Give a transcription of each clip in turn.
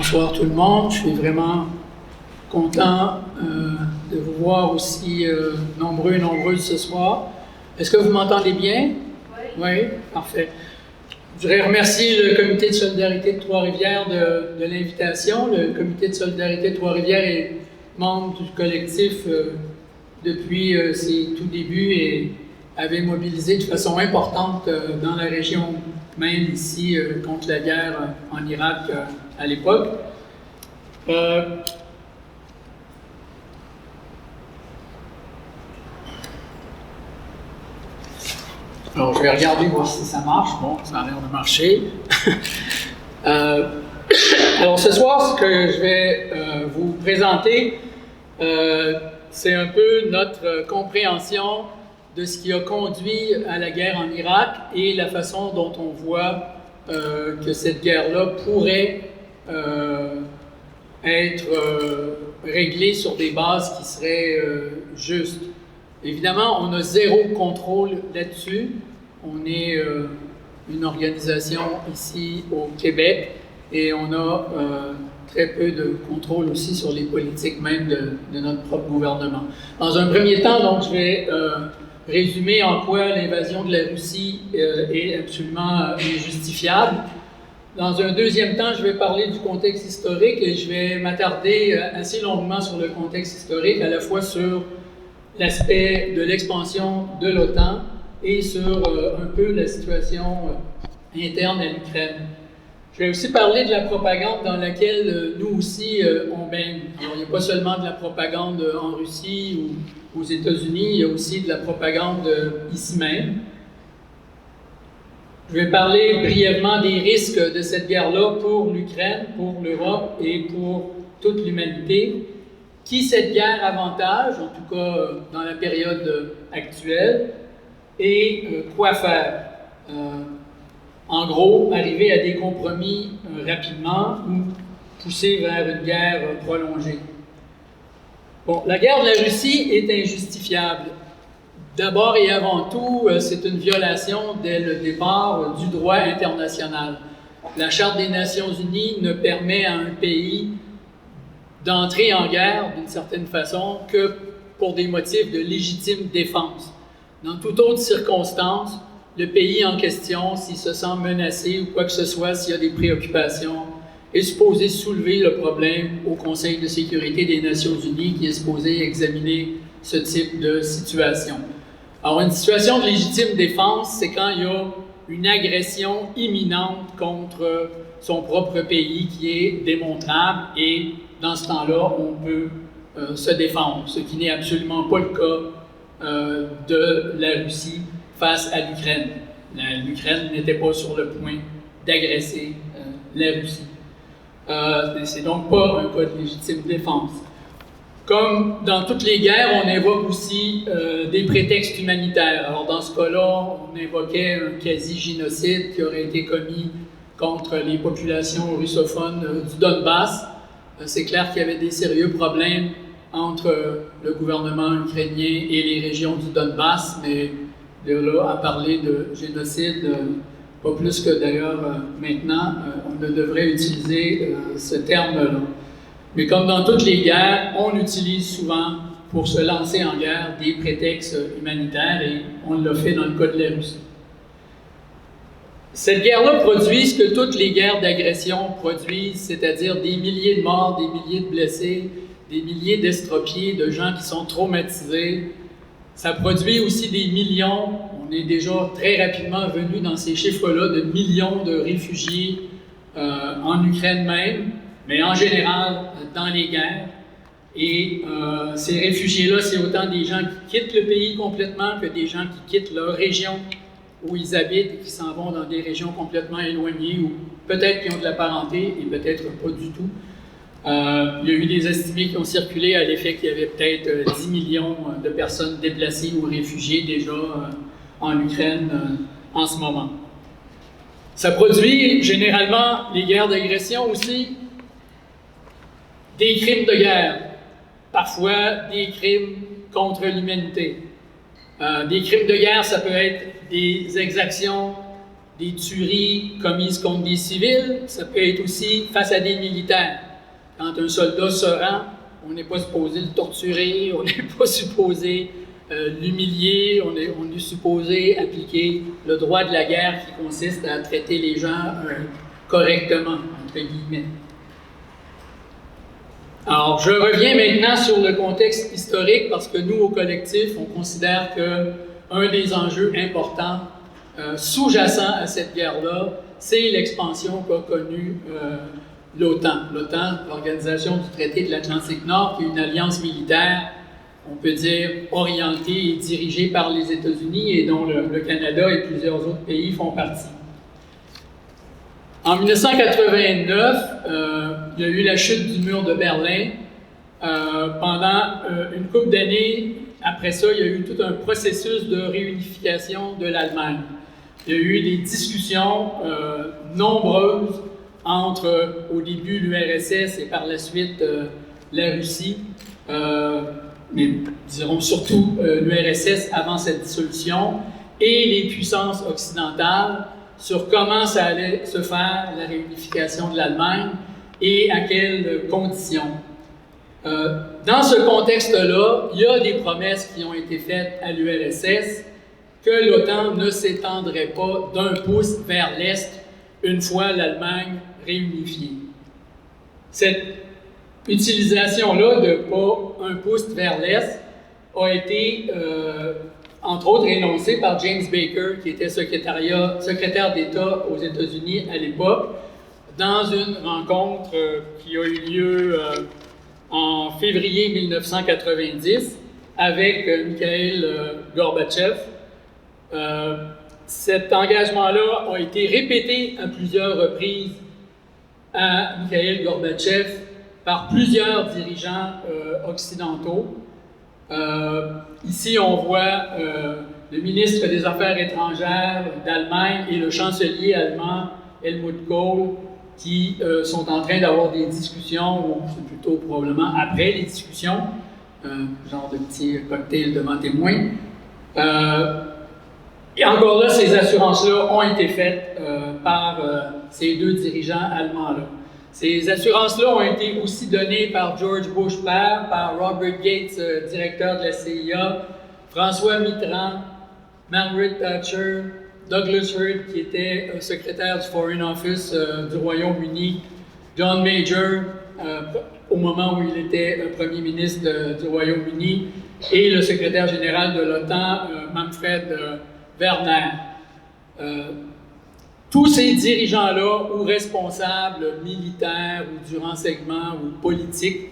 Bonsoir tout le monde, je suis vraiment content de vous voir aussi nombreux et nombreuses ce soir. Est-ce que vous m'entendez bien? Oui, parfait. Je voudrais remercier le Comité de solidarité de Trois-Rivières de l'invitation. Le Comité de solidarité de Trois-Rivières est membre du collectif depuis ses tout débuts et avait mobilisé de façon importante dans la région, même ici, contre la guerre en Irak à l'époque. Alors, je vais regarder voir si ça marche. Bon, ça a l'air de marcher. Alors, ce soir, ce que je vais vous présenter, c'est un peu notre compréhension de ce qui a conduit à la guerre en Irak et la façon dont on voit que cette guerre-là pourrait être réglée sur des bases qui seraient justes. Évidemment, on a zéro contrôle là-dessus. On est une organisation ici au Québec et on a très peu de contrôle aussi sur les politiques même de notre propre gouvernement. Dans un premier temps, donc, je vais résumer en quoi l'invasion de la Russie est absolument injustifiable. Dans un deuxième temps, je vais parler du contexte historique et je vais m'attarder assez longuement sur le contexte historique, à la fois sur l'aspect de l'expansion de l'OTAN et sur un peu la situation interne à l'Ukraine. Je vais aussi parler de la propagande dans laquelle nous aussi on baigne. Alors, il n'y a pas seulement de la propagande en Russie ou aux États-Unis, il y a aussi de la propagande ici même. Je vais parler brièvement des risques de cette guerre-là pour l'Ukraine, pour l'Europe et pour toute l'humanité. Qui cette guerre avantage, en tout cas dans la période actuelle, et quoi faire. En gros, arriver à des compromis rapidement ou pousser vers une guerre prolongée. Bon, la guerre de la Russie est injustifiable. D'abord et avant tout, c'est une violation dès le départ du droit international. La Charte des Nations Unies ne permet à un pays d'entrer en guerre, d'une certaine façon, que pour des motifs de légitime défense. Dans toute autre circonstance, le pays en question, s'il se sent menacé ou quoi que ce soit, s'il y a des préoccupations, est supposé soulever le problème au Conseil de sécurité des Nations Unies qui est supposé examiner ce type de situation. Alors, une situation de légitime défense, c'est quand il y a une agression imminente contre son propre pays qui est démontrable et dans ce temps-là, on peut se défendre, ce qui n'est absolument pas le cas de la Russie face à l'Ukraine. L'Ukraine n'était pas sur le point d'agresser la Russie. C'est donc pas un cas de légitime défense. Comme dans toutes les guerres, on évoque aussi des prétextes humanitaires. Alors dans ce cas-là, on évoquait un quasi-génocide qui aurait été commis contre les populations russophones du Donbass. C'est clair qu'il y avait des sérieux problèmes entre le gouvernement ukrainien et les régions du Donbass, mais de là à parler de génocide, pas plus que d'ailleurs maintenant, on ne devrait utiliser ce terme-là. Mais comme dans toutes les guerres, on utilise souvent, pour se lancer en guerre, des prétextes humanitaires et on l'a fait dans le cas de la Russie. Cette guerre-là produit ce que toutes les guerres d'agression produisent, c'est-à-dire des milliers de morts, des milliers de blessés, des milliers d'estropiés, de gens qui sont traumatisés. Ça produit aussi des millions, on est déjà très rapidement venu dans ces chiffres-là, de millions de réfugiés en Ukraine même, mais en général dans les guerres. Et ces réfugiés-là, c'est autant des gens qui quittent le pays complètement que des gens qui quittent leur région où ils habitent et qui s'en vont dans des régions complètement éloignées ou peut-être qui ont de la parenté et peut-être pas du tout. Il y a eu des estimés qui ont circulé à l'effet qu'il y avait peut-être 10 millions de personnes déplacées ou réfugiées déjà en Ukraine en ce moment. Ça produit généralement les guerres d'agression aussi, des crimes de guerre, parfois des crimes contre l'humanité. Des crimes de guerre, ça peut être des exactions des tueries commises contre des civils, ça peut être aussi face à des militaires. Quand un soldat se rend, on n'est pas supposé le torturer, on n'est pas supposé l'humilier, on est supposé appliquer le droit de la guerre qui consiste à traiter les gens correctement, entre guillemets. Alors, je reviens maintenant sur le contexte historique parce que nous, au collectif, on considère qu'un des enjeux importants sous-jacents à cette guerre-là, c'est l'expansion qu'a connue l'OTAN. L'OTAN, l'Organisation du traité de l'Atlantique Nord, qui est une alliance militaire, on peut dire, orientée et dirigée par les États-Unis et dont le Canada et plusieurs autres pays font partie. En 1989, il y a eu la chute du mur de Berlin. Pendant une couple d'années, après ça, il y a eu tout un processus de réunification de l'Allemagne. Il y a eu des discussions nombreuses entre, au début, l'URSS et par la suite la Russie, mais dirons surtout l'URSS avant cette dissolution, et les puissances occidentales sur comment ça allait se faire, la réunification de l'Allemagne, et à quelles conditions. Dans ce contexte-là, il y a des promesses qui ont été faites à l'URSS que l'OTAN ne s'étendrait pas d'un pouce vers l'Est une fois l'Allemagne réunifiée. Cette utilisation-là de pas un pouce vers l'Est a été, entre autres, énoncée par James Baker, qui était secrétaire d'État aux États-Unis à l'époque, dans une rencontre qui a eu lieu en février 1990 avec Mikhail Gorbatchev. Cet engagement-là a été répété à plusieurs reprises à Mikhail Gorbatchev par plusieurs dirigeants occidentaux. Ici, on voit le ministre des Affaires étrangères d'Allemagne et le chancelier allemand Helmut Kohl qui sont en train d'avoir des discussions, ou c'est plutôt probablement après les discussions, genre de petit cocktail devant témoins. Et encore là, ces assurances-là ont été faites par ces deux dirigeants allemands-là. Ces assurances-là ont été aussi données par George Bush père, par Robert Gates, directeur de la CIA, François Mitterrand, Margaret Thatcher, Douglas Hurd, qui était secrétaire du Foreign Office du Royaume-Uni, John Major, au moment où il était Premier ministre du Royaume-Uni, et le secrétaire général de l'OTAN, Manfred Werner. Tous ces dirigeants-là, ou responsables militaires, ou du renseignement, ou politiques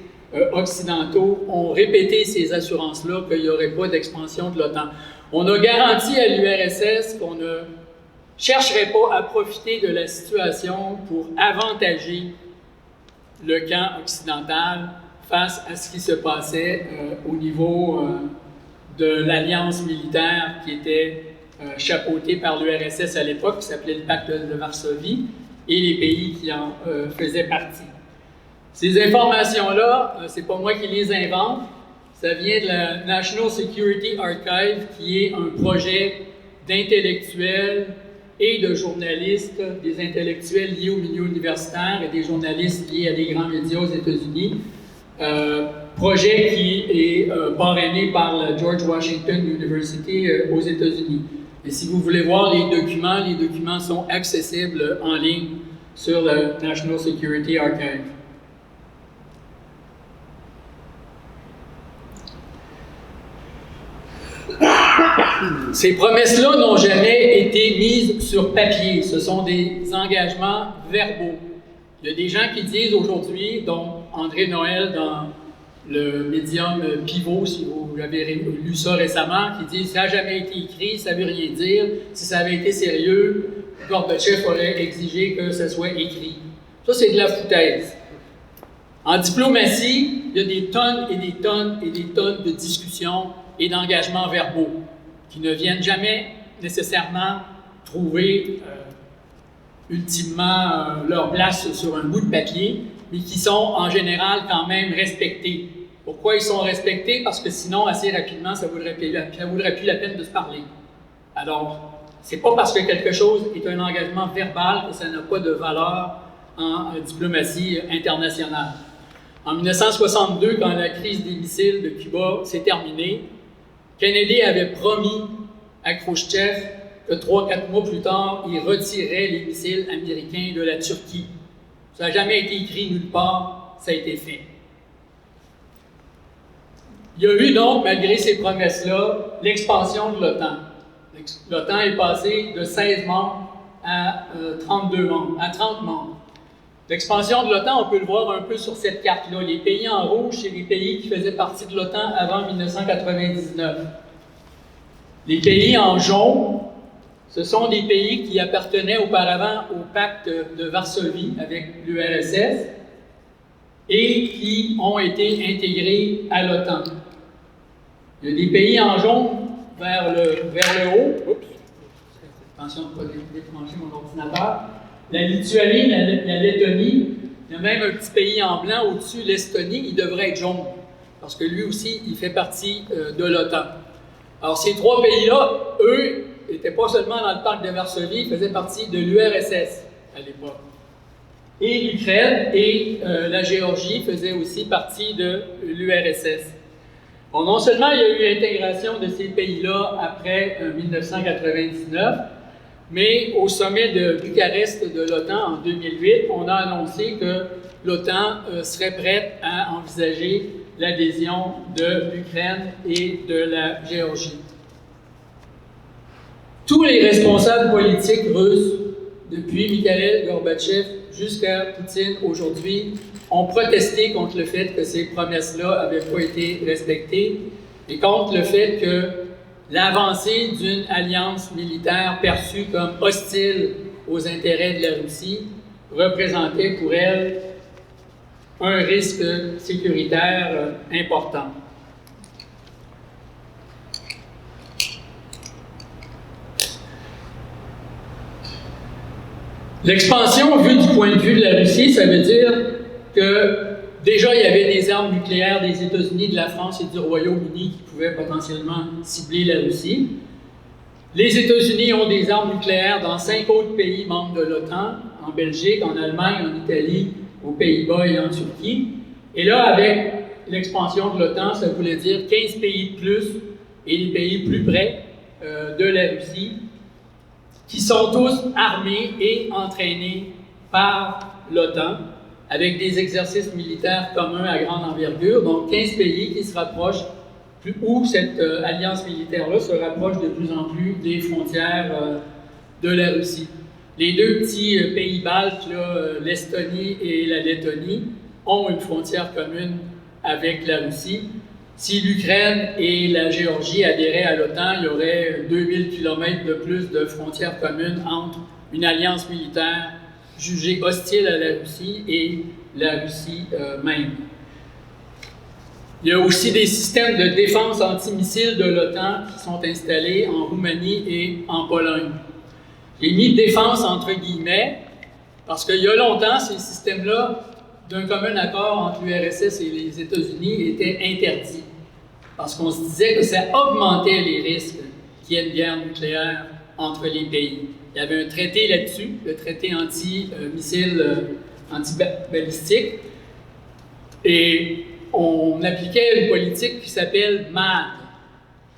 occidentaux, ont répété ces assurances-là qu'il n'y aurait pas d'expansion de l'OTAN. On a garanti à l'URSS qu'on ne chercherait pas à profiter de la situation pour avantager le camp occidental face à ce qui se passait au niveau de l'alliance militaire qui était chapeautée par l'URSS à l'époque, qui s'appelait le Pacte de Varsovie, et les pays qui en faisaient partie. Ces informations-là, c'est pas moi qui les invente, ça vient de la National Security Archive, qui est un projet d'intellectuels et de journalistes, des intellectuels liés au milieu universitaire et des journalistes liés à des grands médias aux États-Unis. Projet qui est parrainé par la George Washington University aux États-Unis. Et si vous voulez voir les documents sont accessibles en ligne sur le National Security Archive. Ces promesses-là n'ont jamais été mises sur papier. Ce sont des engagements verbaux. Il y a des gens qui disent aujourd'hui, dont André Noël dans le médium Pivot, si vous avez lu ça récemment, qui dit « ça n'a jamais été écrit, ça ne veut rien dire. Si ça avait été sérieux, Gorbatchev aurait exigé que ça soit écrit. » Ça, c'est de la foutaise. En diplomatie, il y a des tonnes et des tonnes et des tonnes de discussions et d'engagements verbaux qui ne viennent jamais nécessairement trouver ultimement leur place sur un bout de papier, mais qui sont en général quand même respectés. Pourquoi ils sont respectés? Parce que sinon, assez rapidement, ça ne vaudrait plus la peine de se parler. Alors, C'est pas parce que quelque chose est un engagement verbal que ça n'a pas de valeur en diplomatie internationale. En 1962, quand la crise des missiles de Cuba s'est terminée, Kennedy avait promis à Khrouchtchev que 3-4 mois plus tard, il retirait les missiles américains de la Turquie. Ça n'a jamais été écrit nulle part, ça a été fait. Il y a eu donc, malgré ces promesses-là, l'expansion de l'OTAN. L'OTAN est passé de 16 membres à 32 membres, à 30 membres. L'expansion de l'OTAN, on peut le voir un peu sur cette carte-là. Les pays en rouge, c'est les pays qui faisaient partie de l'OTAN avant 1999. Les pays en jaune, ce sont des pays qui appartenaient auparavant au pacte de Varsovie avec l'URSS et qui ont été intégrés à l'OTAN. Il y a des pays en jaune vers le haut. Oups, attention de ne pas débrancher mon ordinateur. La Lituanie, la Lettonie, il y a même un petit pays en blanc au-dessus, l'Estonie, il devrait être jaune, parce que lui aussi, il fait partie de l'OTAN. Alors, ces trois pays-là, eux, n'étaient pas seulement dans le pacte de Varsovie, ils faisaient partie de l'URSS à l'époque. Et l'Ukraine et la Géorgie faisaient aussi partie de l'URSS. Bon, non seulement il y a eu l'intégration de ces pays-là après 1999, mais au sommet de Bucarest de l'OTAN en 2008, on a annoncé que l'OTAN serait prête à envisager l'adhésion de l'Ukraine et de la Géorgie. Tous les responsables politiques russes, depuis Mikhaïl Gorbatchev jusqu'à Poutine aujourd'hui, ont protesté contre le fait que ces promesses-là n'avaient pas été respectées et contre le fait que l'avancée d'une alliance militaire perçue comme hostile aux intérêts de la Russie représentait pour elle un risque sécuritaire important. L'expansion, vue du point de vue de la Russie, ça veut dire que déjà il y avait des armes nucléaires des États-Unis, de la France et du Royaume-Uni qui pouvaient potentiellement cibler la Russie. Les États-Unis ont des armes nucléaires dans 5 autres pays membres de l'OTAN, en Belgique, en Allemagne, en Italie, aux Pays-Bas et en Turquie. Et là, avec l'expansion de l'OTAN, ça voulait dire 15 pays de plus et les pays plus près de la Russie, qui sont tous armés et entraînés par l'OTAN, avec des exercices militaires communs à grande envergure, donc 15 pays qui se rapprochent, où cette alliance militaire-là se rapproche de plus en plus des frontières de la Russie. Les deux petits pays baltes, l'Estonie et la Lettonie, ont une frontière commune avec la Russie. Si l'Ukraine et la Géorgie adhéraient à l'OTAN, il y aurait 2000 km de plus de frontières communes entre une alliance militaire jugée hostile à la Russie et la Russie même. Il y a aussi des systèmes de défense antimissiles de l'OTAN qui sont installés en Roumanie et en Pologne. J'ai mis défense entre guillemets parce qu'il y a longtemps, ces systèmes-là, d'un commun accord entre l'URSS et les États-Unis, étaient interdits. Parce qu'on se disait que ça augmentait les risques qu'il y ait une guerre nucléaire entre les pays. Il y avait un traité là-dessus, le traité anti-missile, anti-balistique, et on appliquait une politique qui s'appelle MAD,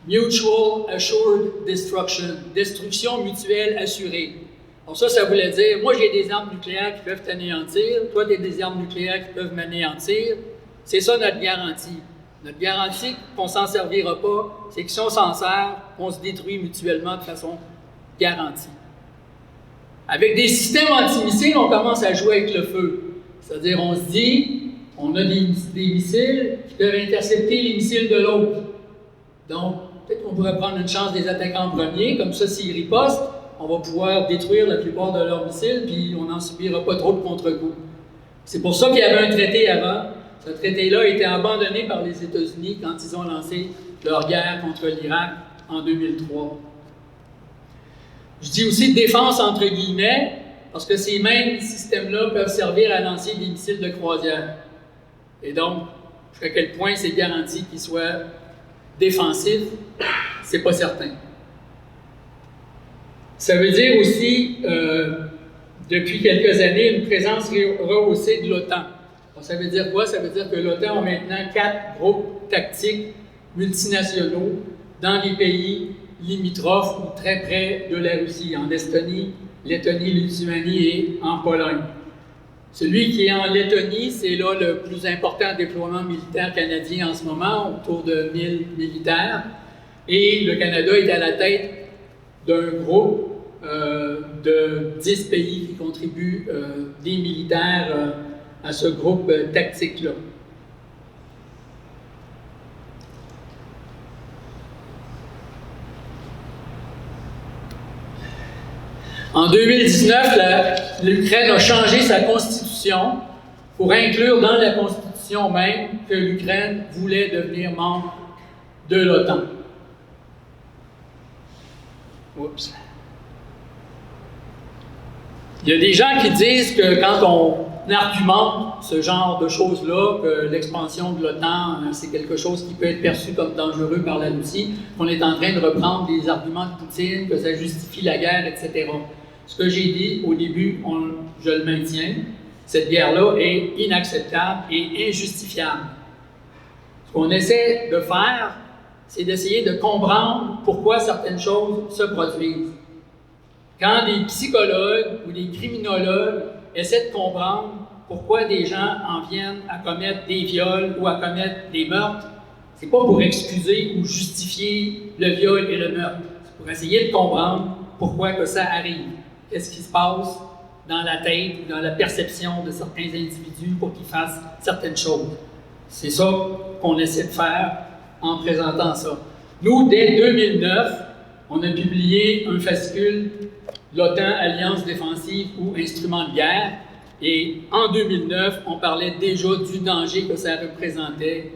Mutual Assured Destruction, destruction mutuelle assurée. Donc ça voulait dire, moi j'ai des armes nucléaires qui peuvent t'anéantir, toi tu as des armes nucléaires qui peuvent m'anéantir. C'est ça notre garantie. Notre garantie qu'on ne s'en servira pas, c'est que si on s'en sert, on se détruit mutuellement de façon garantie. Avec des systèmes antimissiles, on commence à jouer avec le feu. C'est-à-dire, on se dit, on a des missiles qui peuvent intercepter les missiles de l'autre. Donc, peut-être qu'on pourrait prendre une chance des attaquants en premier, comme ça, s'ils ripostent, on va pouvoir détruire la plupart de leurs missiles, puis on n'en subira pas trop de contre-coups. C'est pour ça qu'il y avait un traité avant. Ce traité-là a été abandonné par les États-Unis quand ils ont lancé leur guerre contre l'Irak en 2003. Je dis aussi défense entre guillemets, parce que ces mêmes systèmes-là peuvent servir à lancer des missiles de croisière. Et donc, jusqu'à quel point c'est garanti qu'ils soient défensifs, c'est pas certain. Ça veut dire aussi, depuis quelques années, une présence rehaussée de l'OTAN. Ça veut dire quoi? Ça veut dire que l'OTAN a maintenant 4 groupes tactiques multinationaux dans les pays limitrophes ou très près de la Russie, en Estonie, Lettonie, Lituanie et en Pologne. Celui qui est en Lettonie, c'est là le plus important déploiement militaire canadien en ce moment, autour de 1000 militaires. Et le Canada est à la tête d'un groupe de 10 pays qui contribuent des militaires à ce groupe tactique-là. En 2019, l'Ukraine a changé sa constitution pour inclure dans la constitution même que l'Ukraine voulait devenir membre de l'OTAN. Oups. Il y a des gens qui disent que quand on argumente ce genre de choses-là, que l'expansion de l'OTAN, c'est quelque chose qui peut être perçu comme dangereux par la Russie, qu'on est en train de reprendre des arguments de Poutine, que ça justifie la guerre, etc. Ce que j'ai dit au début, je le maintiens, cette guerre-là est inacceptable et injustifiable. Ce qu'on essaie de faire, c'est d'essayer de comprendre pourquoi certaines choses se produisent. Quand des psychologues ou des criminologues essaient de comprendre pourquoi des gens en viennent à commettre des viols ou à commettre des meurtres, c'est pas pour excuser ou justifier le viol et le meurtre. C'est pour essayer de comprendre pourquoi que ça arrive. Qu'est-ce qui se passe dans la tête ou dans la perception de certains individus pour qu'ils fassent certaines choses. C'est ça qu'on essaie de faire en présentant ça. Nous, dès 2009, on a publié un fascicule l'OTAN, Alliance défensive ou instrument de guerre. Et en 2009, on parlait déjà du danger que ça représentait,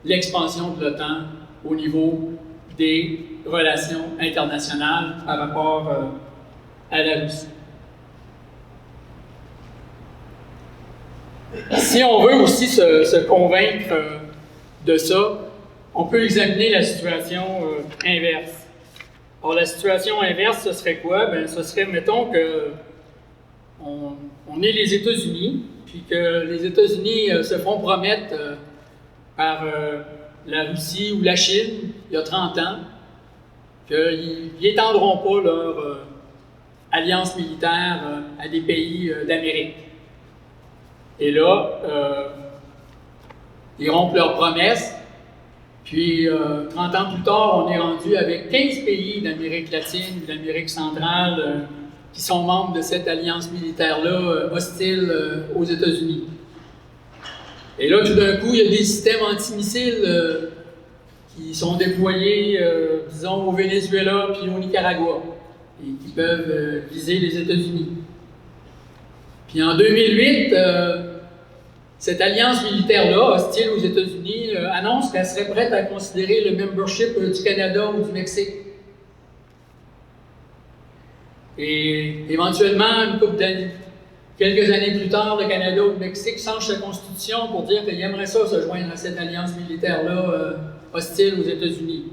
l'expansion de l'OTAN au niveau des relations internationales par rapport à la Russie. Si on veut aussi se convaincre de ça, on peut examiner la situation inverse. Alors, la situation inverse, ce serait quoi? Bien, ce serait, mettons que on est les États-Unis, puis que les États-Unis se font promettre par la Russie ou la Chine, il y a 30 ans, qu'ils n'étendront pas leur alliance militaire à des pays d'Amérique. Et là, ils rompent leurs promesses. Puis, 30 ans plus tard, on est rendu avec 15 pays d'Amérique latine ou d'Amérique centrale qui sont membres de cette alliance militaire-là hostile aux États-Unis. Et là, tout d'un coup, il y a des systèmes antimissiles qui sont déployés, disons, au Venezuela puis au Nicaragua, et qui peuvent viser les États-Unis. Puis en 2008, cette alliance militaire-là, hostile aux États-Unis, annonce qu'elle serait prête à considérer le membership du Canada ou du Mexique. Et éventuellement, quelques années plus tard, le Canada ou le Mexique change sa constitution pour dire qu'il aimerait ça se joindre à cette alliance militaire-là hostile aux États-Unis.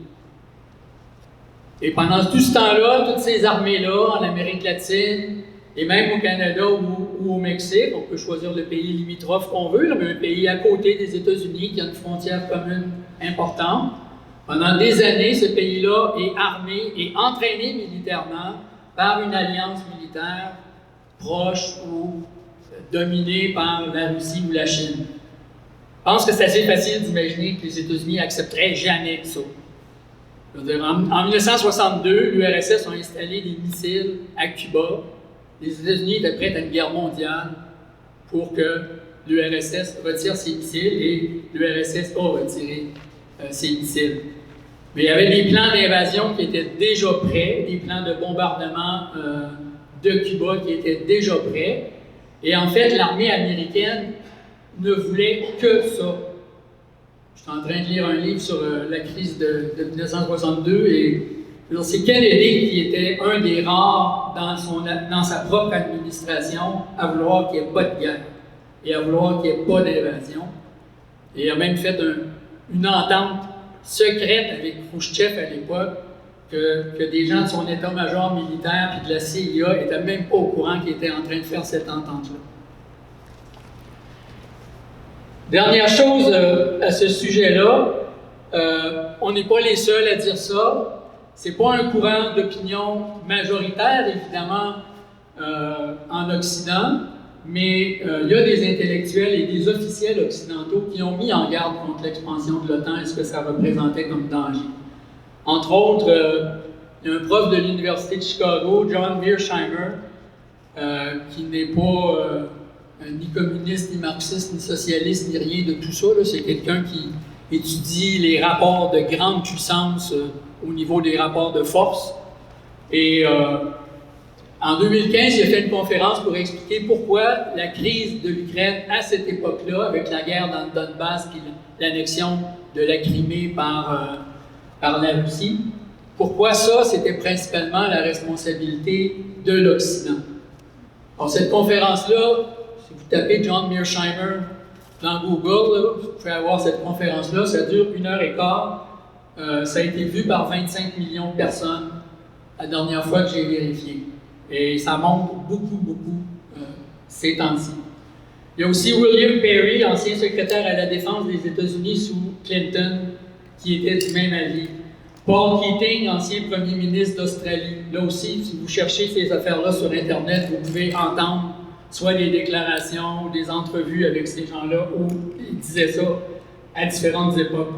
Et pendant tout ce temps-là, toutes ces armées-là, en Amérique latine, et même au Canada ou au Mexique, on peut choisir le pays limitrophe qu'on veut, mais un pays à côté des États-Unis qui a une frontière commune importante. Pendant des années, ce pays-là est armé et entraîné militairement par une alliance militaire proche ou dominée par la Russie ou la Chine. Je pense que c'est assez facile d'imaginer que les États-Unis n'accepteraient jamais ça. Je veux dire, en 1962, l'URSS a installé des missiles à Cuba. Les États-Unis étaient prêts à une guerre mondiale pour que l'URSS retire ses missiles et l'URSS a retiré ses missiles. Mais il y avait des plans d'invasion qui étaient déjà prêts, des plans de bombardement de Cuba qui étaient déjà prêts. Et en fait, l'armée américaine ne voulait que ça. Je suis en train de lire un livre sur la crise de 1962 et c'est Kennedy qui était un des rares dans sa propre administration à vouloir qu'il n'y ait pas de guerre et à vouloir qu'il n'y ait pas d'invasion. Et il a même fait une entente secrète avec Khrouchtchev à l'époque que des gens de son état-major militaire et de la CIA n'étaient même pas au courant qu'il était en train de faire cette entente-là. Dernière chose à ce sujet-là, on n'est pas les seuls à dire ça. C'est pas un courant d'opinion majoritaire, évidemment, en Occident, mais il y a des intellectuels et des officiels occidentaux qui ont mis en garde contre l'expansion de l'OTAN et ce que ça représentait comme danger. Entre autres, il y a un prof de l'Université de Chicago, John Mearsheimer, qui n'est pas ni communiste, ni marxiste, ni socialiste, ni rien de tout ça. C'est quelqu'un qui étudie les rapports de grande puissance au niveau des rapports de force. Et en 2015, il a fait une conférence pour expliquer pourquoi la crise de l'Ukraine à cette époque-là, avec la guerre dans le Donbass et l'annexion de la Crimée par la Russie, pourquoi ça, c'était principalement la responsabilité de l'Occident. Alors, cette conférence-là, si vous tapez John Mearsheimer dans Google, là, vous pouvez avoir cette conférence-là, ça dure 1h15. Ça a été vu par 25 millions de personnes la dernière fois que j'ai vérifié. Et ça monte beaucoup ces temps-ci. Il y a aussi William Perry, ancien secrétaire à la défense des États-Unis sous Clinton, qui était du même avis. Paul Keating, ancien premier ministre d'Australie. Là aussi, si vous cherchez ces affaires-là sur Internet, vous pouvez entendre soit des déclarations, des entrevues avec ces gens-là où ils disaient ça à différentes époques.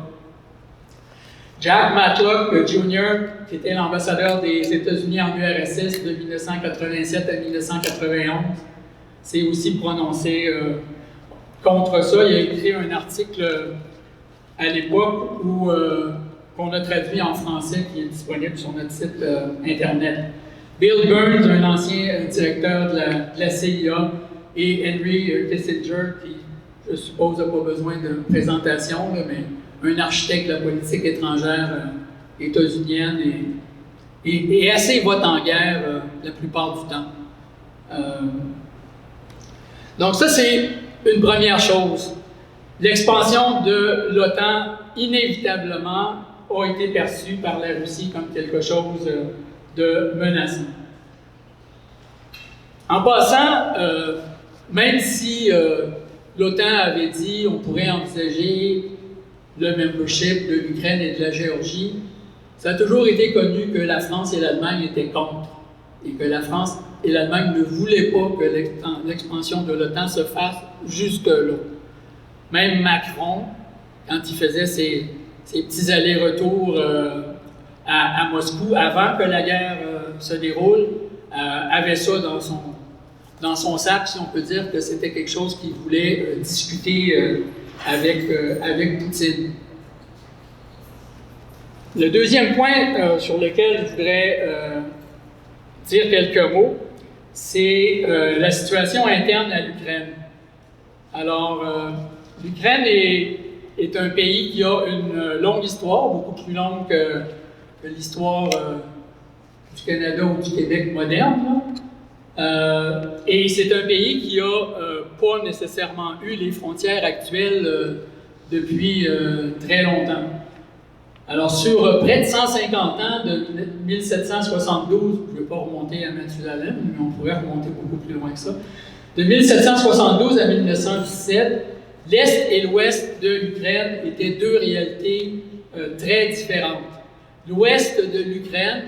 Jack Matlock Jr., qui était l'ambassadeur des États-Unis en URSS de 1987 à 1991, s'est aussi prononcé contre ça. Il a écrit un article à l'époque qu'on a traduit en français, qui est disponible sur notre site Internet. Bill Burns, un ancien directeur de la CIA, et Henry Kissinger, qui, je suppose, n'a pas besoin de présentation, là, mais un architecte de la politique étrangère états-unienne et assez vote en guerre la plupart du temps. Donc ça, c'est une première chose. L'expansion de l'OTAN, inévitablement, a été perçue par la Russie comme quelque chose de menaçant. En passant, même si l'OTAN avait dit qu'on pourrait envisager le membership de l'Ukraine et de la Géorgie, ça a toujours été connu que la France et l'Allemagne étaient contre et que la France et l'Allemagne ne voulaient pas que l'expansion de l'OTAN se fasse jusque-là. Même Macron, quand il faisait ses petits allers-retours à Moscou, avant que la guerre se déroule, avait ça dans son sac, si on peut dire que c'était quelque chose qu'il voulait discuter avec Poutine. Le deuxième point sur lequel je voudrais dire quelques mots, c'est la situation interne à l'Ukraine. Alors, l'Ukraine est un pays qui a une longue histoire, beaucoup plus longue que l'histoire du Canada ou du Québec moderne. Et c'est un pays qui n'a pas nécessairement eu les frontières actuelles depuis très longtemps. Alors, sur près de 150 ans, de 1772, je ne vais pas remonter à Mathusalem, mais on pourrait remonter beaucoup plus loin que ça, de 1772 à 1917, l'Est et l'Ouest de l'Ukraine étaient deux réalités très différentes. L'Ouest de l'Ukraine,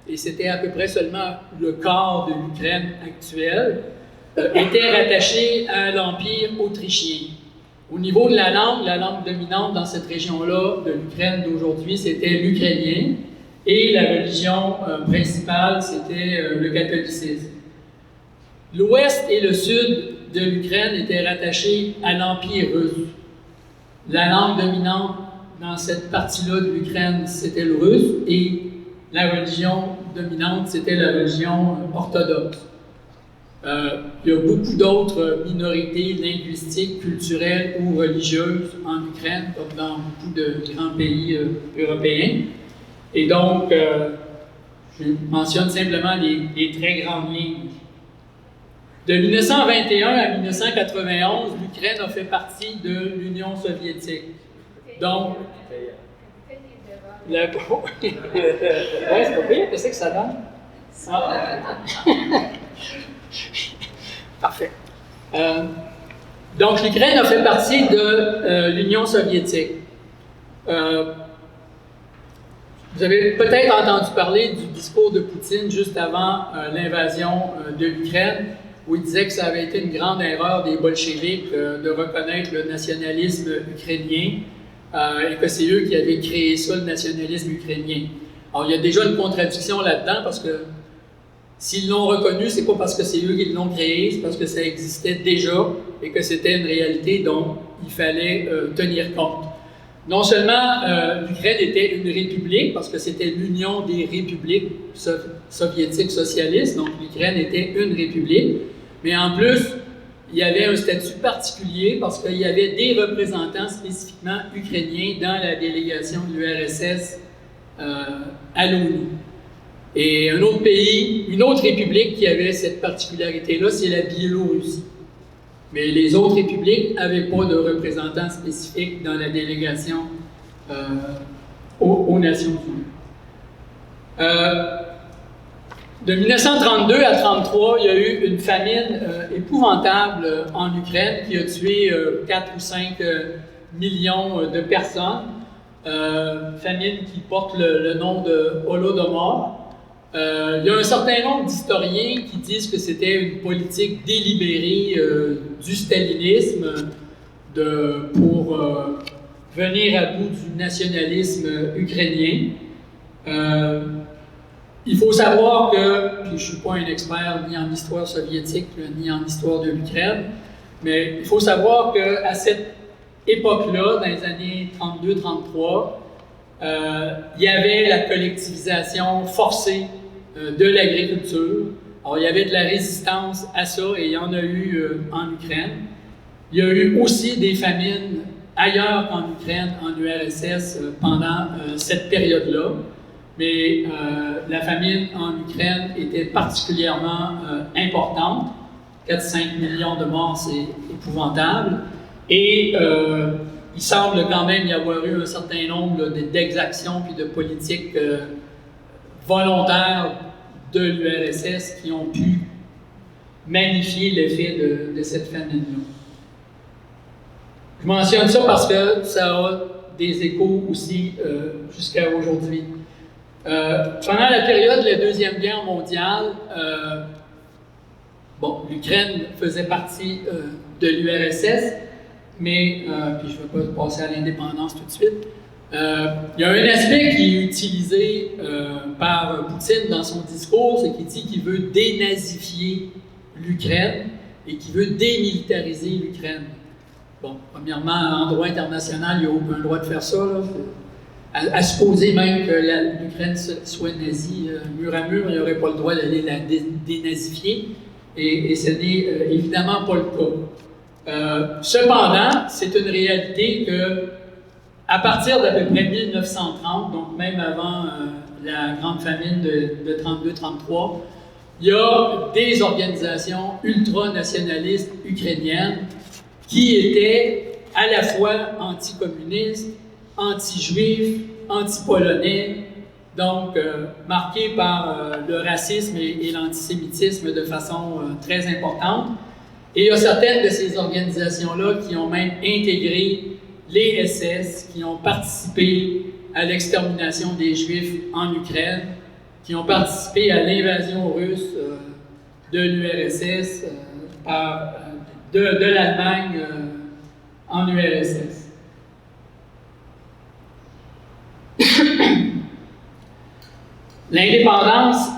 et c'était à peu près seulement le quart de l'Ukraine actuelle, était rattaché à l'Empire autrichien. Au niveau de la langue dominante dans cette région-là de l'Ukraine d'aujourd'hui, c'était l'ukrainien, et la religion principale, c'était le catholicisme. L'ouest et le sud de l'Ukraine étaient rattachés à l'Empire russe. La langue dominante dans cette partie-là de l'Ukraine, c'était le russe, et la religion dominante, c'était la religion orthodoxe. Il y a beaucoup d'autres minorités linguistiques, culturelles ou religieuses en Ukraine, comme dans beaucoup de grands pays européens. Et donc, je mentionne simplement les très grandes lignes. De 1921 à 1991, l'Ukraine a fait partie de l'Union soviétique. Donc, Ouais, c'est pas pire, qu'est-ce que ça donne? Ah. Parfait. Donc, l'Ukraine a fait partie de l'Union soviétique. Vous avez peut-être entendu parler du discours de Poutine juste avant l'invasion de l'Ukraine, où il disait que ça avait été une grande erreur des bolcheviks de reconnaître le nationalisme ukrainien et que c'est eux qui avaient créé ça, le nationalisme ukrainien. Alors, il y a déjà une contradiction là-dedans parce que s'ils l'ont reconnu, c'est pas parce que c'est eux qui l'ont créé, c'est parce que ça existait déjà et que c'était une réalité dont il fallait tenir compte. Non seulement l'Ukraine était une république, parce que c'était l'union des républiques soviétiques socialistes, donc l'Ukraine était une république, mais en plus, il y avait un statut particulier parce qu'il y avait des représentants spécifiquement ukrainiens dans la délégation de l'URSS à l'ONU. Et un autre pays, une autre république qui avait cette particularité-là, c'est la Biélorussie. Mais les autres républiques n'avaient pas de représentants spécifiques dans la délégation aux Nations Unies. De 1932 à 1933, il y a eu une famine épouvantable en Ukraine qui a tué 4 ou 5 millions de personnes. Famine qui porte le nom de Holodomor. Il y a un certain nombre d'historiens qui disent que c'était une politique délibérée du stalinisme pour venir à bout du nationalisme ukrainien. Il faut savoir que, puis je ne suis pas un expert ni en histoire soviétique ni en histoire de l'Ukraine, mais il faut savoir qu'à cette époque-là, dans les années 32-33, il y avait la collectivisation forcée de l'agriculture. Alors, il y avait de la résistance à ça, et il y en a eu en Ukraine. Il y a eu aussi des famines ailleurs qu'en Ukraine, en URSS, pendant cette période-là. Mais la famine en Ukraine était particulièrement importante. 4-5 millions de morts, c'est épouvantable. Et il semble quand même y avoir eu un certain nombre d'exactions puis de politiques volontaires de l'URSS qui ont pu magnifier l'effet de cette famine-là. Je mentionne ça parce que ça a des échos aussi jusqu'à aujourd'hui. Pendant la période de la Deuxième Guerre mondiale, l'Ukraine faisait partie de l'URSS, mais, puis je ne vais pas passer à l'indépendance tout de suite, il y a un aspect qui est utilisé par Poutine dans son discours, c'est qu'il dit qu'il veut dénazifier l'Ukraine et qu'il veut démilitariser l'Ukraine. Bon, premièrement, en droit international, il n'y a aucun droit de faire ça, là. À supposer même que l'Ukraine soit nazie mur à mur, il n'y aurait pas le droit d'aller la dénazifier, et ce n'est évidemment pas le cas. Cependant, c'est une réalité que, à partir d'à peu près 1930, donc même avant la grande famine de 32-33, il y a des organisations ultranationalistes ukrainiennes qui étaient à la fois anticommunistes, anti-juifs, anti-polonais, donc marqués par le racisme et l'antisémitisme de façon très importante. Et il y a certaines de ces organisations-là qui ont même intégré les SS, qui ont participé à l'extermination des Juifs en Ukraine, qui ont participé à l'invasion russe de l'URSS, de l'Allemagne en URSS. L'indépendance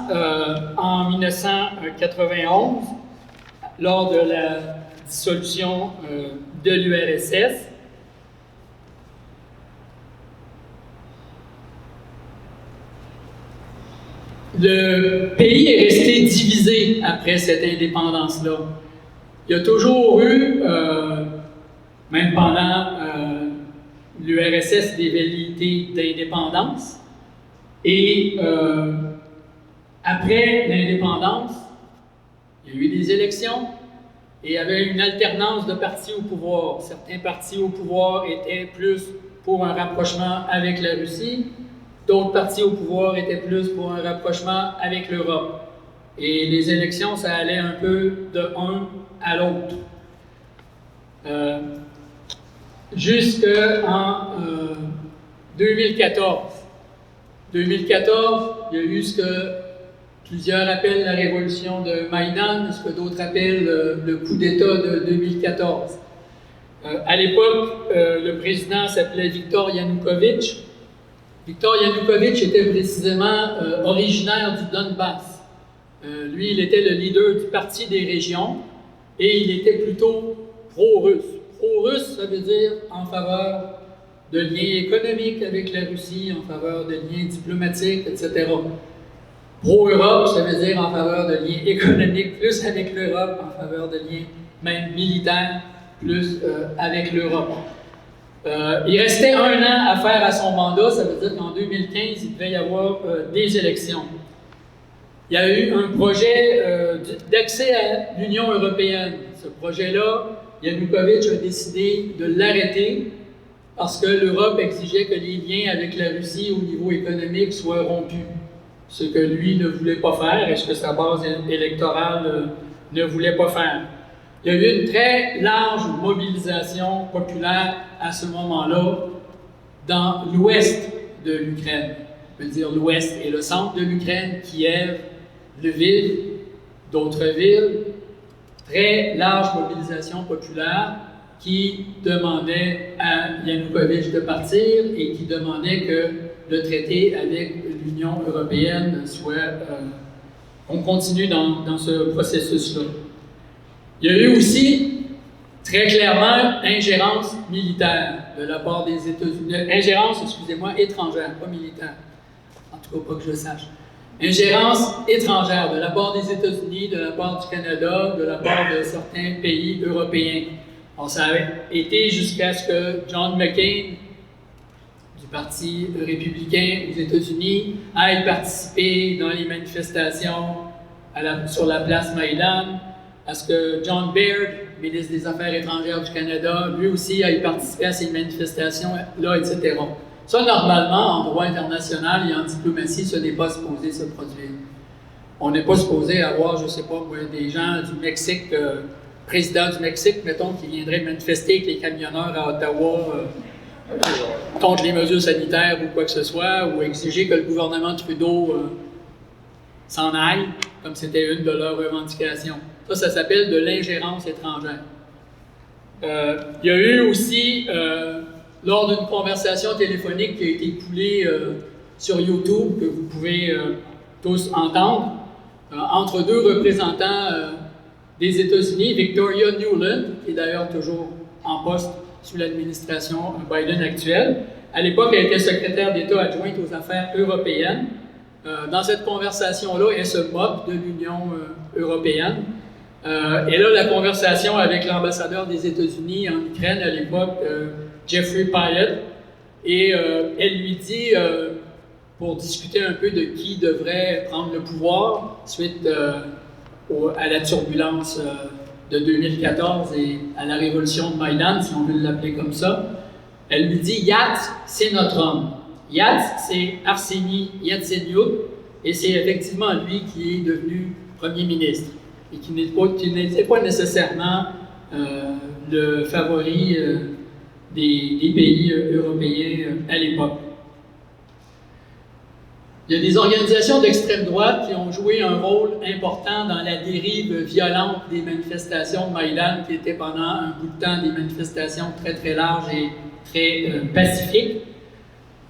en 1991, lors de la dissolution de l'URSS, le pays est resté divisé après cette indépendance-là. Il y a toujours eu, même pendant l'URSS, des velléités d'indépendance. Et après l'indépendance, il y a eu des élections et il y avait une alternance de partis au pouvoir. Certains partis au pouvoir étaient plus pour un rapprochement avec la Russie, d'autres partis au pouvoir étaient plus pour un rapprochement avec l'Europe. Et les élections, ça allait un peu de un à l'autre. Jusqu'en 2014. 2014, il y a eu ce que plusieurs appellent la révolution de Maïdan, ce que d'autres appellent le coup d'État de 2014. À l'époque, le président s'appelait Viktor Yanukovych. Viktor Yanukovych était précisément originaire du Donbass. Lui, il était le leader du Parti des régions et il était plutôt pro-russe. Pro-russe, ça veut dire en faveur de liens économiques avec la Russie, en faveur de liens diplomatiques, etc. Pro-Europe, ça veut dire en faveur de liens économiques plus avec l'Europe, en faveur de liens même militaires plus avec l'Europe. Il restait 1 an à faire à son mandat, ça veut dire qu'en 2015, il devait y avoir des élections. Il y a eu un projet d'accès à l'Union européenne. Ce projet-là, Yanukovych a décidé de l'arrêter parce que l'Europe exigeait que les liens avec la Russie au niveau économique soient rompus. Ce que lui ne voulait pas faire et ce que sa base électorale ne voulait pas faire. Il y a eu une très large mobilisation populaire à ce moment-là dans l'ouest de l'Ukraine. Je veux dire l'ouest et le centre de l'Ukraine, Kiev, Lviv, d'autres villes. Très large mobilisation populaire qui demandait à Yanukovych de partir et qui demandait que le traité avec l'Union européenne soit... on continue dans ce processus-là. Il y a eu aussi, très clairement, ingérence militaire de la part des États-Unis. Ingérence, excusez-moi, étrangère, pas militaire. En tout cas, pas que je sache. Ingérence étrangère de la part des États-Unis, de la part du Canada, de la part de certains pays européens. Alors, ça a été jusqu'à ce que John McCain, du Parti républicain aux États-Unis, aille participer dans les manifestations sur la place Maïdan, à ce que John Baird, ministre des Affaires étrangères du Canada, lui aussi aille participer à ces manifestations-là, etc. Ça, normalement, en droit international et en diplomatie, ce n'est pas supposé se produire. On n'est pas supposé avoir, je ne sais pas, des gens du Mexique, président du Mexique, mettons, qui viendraient manifester avec les camionneurs à Ottawa contre les mesures sanitaires ou quoi que ce soit, ou exiger que le gouvernement Trudeau s'en aille, comme c'était une de leurs revendications. Ça s'appelle de l'ingérence étrangère. Il y a eu aussi, lors d'une conversation téléphonique qui a été coulée sur YouTube, que vous pouvez tous entendre, entre deux représentants des États-Unis, Victoria Nuland, qui est d'ailleurs toujours en poste sous l'administration Biden actuelle. À l'époque, elle était secrétaire d'État adjointe aux affaires européennes. Dans cette conversation-là, elle se moque de l'Union européenne. Elle a la conversation avec l'ambassadeur des États-Unis en Ukraine à l'époque, Jeffrey Pyatt, et elle lui dit, pour discuter un peu de qui devrait prendre le pouvoir suite à la turbulence de 2014 et à la révolution de Maïdan, si on veut l'appeler comme ça, elle lui dit « Yats, c'est notre homme ». Yats, c'est Arseniy Yatsenyuk, et c'est effectivement lui qui est devenu premier ministre, et qui n'était pas nécessairement le favori des pays européens à l'époque. Il y a des organisations d'extrême droite qui ont joué un rôle important dans la dérive violente des manifestations de Maïdan, qui étaient pendant un bout de temps des manifestations très très larges et très pacifiques.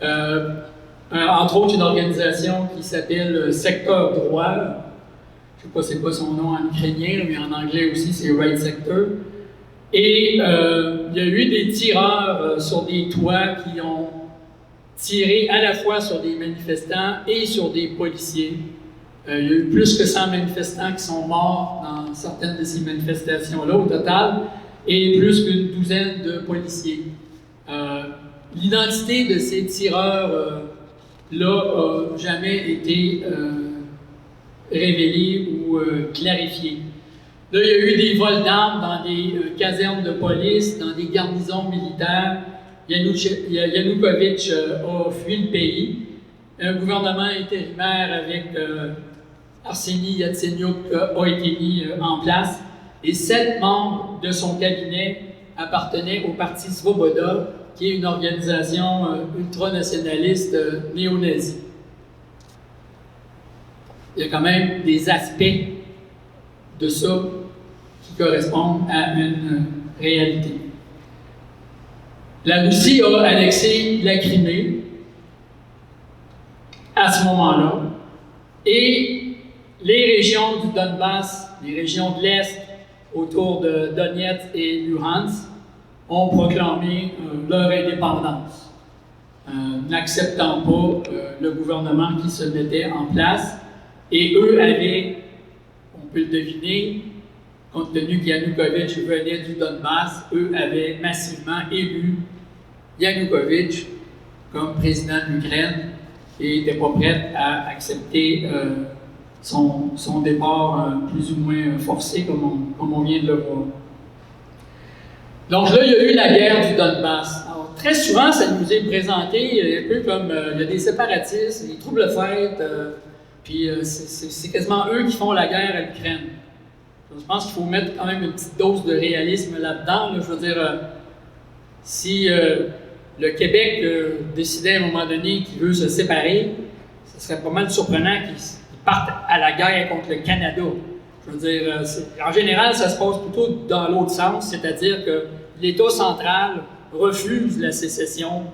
Entre autres, une organisation qui s'appelle Sector Droit. Je ne sais pas c'est quoi son nom en ukrainien, mais en anglais aussi, c'est Right Sector. Et il y a eu des tireurs sur des toits qui ont tiré à la fois sur des manifestants et sur des policiers. Il y a eu plus que 100 manifestants qui sont morts dans certaines de ces manifestations-là au total, et plus qu'une douzaine de policiers. L'identité de ces tireurs-là n'a jamais été révélée ou clarifiée. Là, il y a eu des vols d'armes dans des casernes de police, dans des garnisons militaires. Yanukovych a fui le pays. un gouvernement intérimaire avec Arseni Yatsenyuk a été mis en place et 7 membres de son cabinet appartenaient au Parti Svoboda, qui est une organisation ultranationaliste néo-nazie. Il y a quand même des aspects de ça qui correspondent à une réalité. La Russie a annexé la Crimée à ce moment-là, et les régions du Donbass, les régions de l'Est autour de Donetsk et Luhansk, ont proclamé leur indépendance, n'acceptant pas le gouvernement qui se mettait en place. Et eux avaient, on peut le deviner, compte tenu qu'Yanukovych venait du Donbass, eux avaient massivement élu Yanukovych comme président de l'Ukraine et n'étaient pas prêts à accepter son départ plus ou moins forcé, comme on vient de le voir. Donc là, il y a eu la guerre du Donbass. Alors, très souvent, ça nous est présenté un peu comme il y a des séparatistes, des troubles-fêtes, puis c'est quasiment eux qui font la guerre à l'Ukraine. Je pense qu'il faut mettre quand même une petite dose de réalisme là-dedans. Là. Je veux dire, si le Québec décidait à un moment donné qu'il veut se séparer, ce serait pas mal surprenant qu'ils partent à la guerre contre le Canada. Je veux dire, en général, ça se passe plutôt dans l'autre sens, c'est-à-dire que l'État central refuse la sécession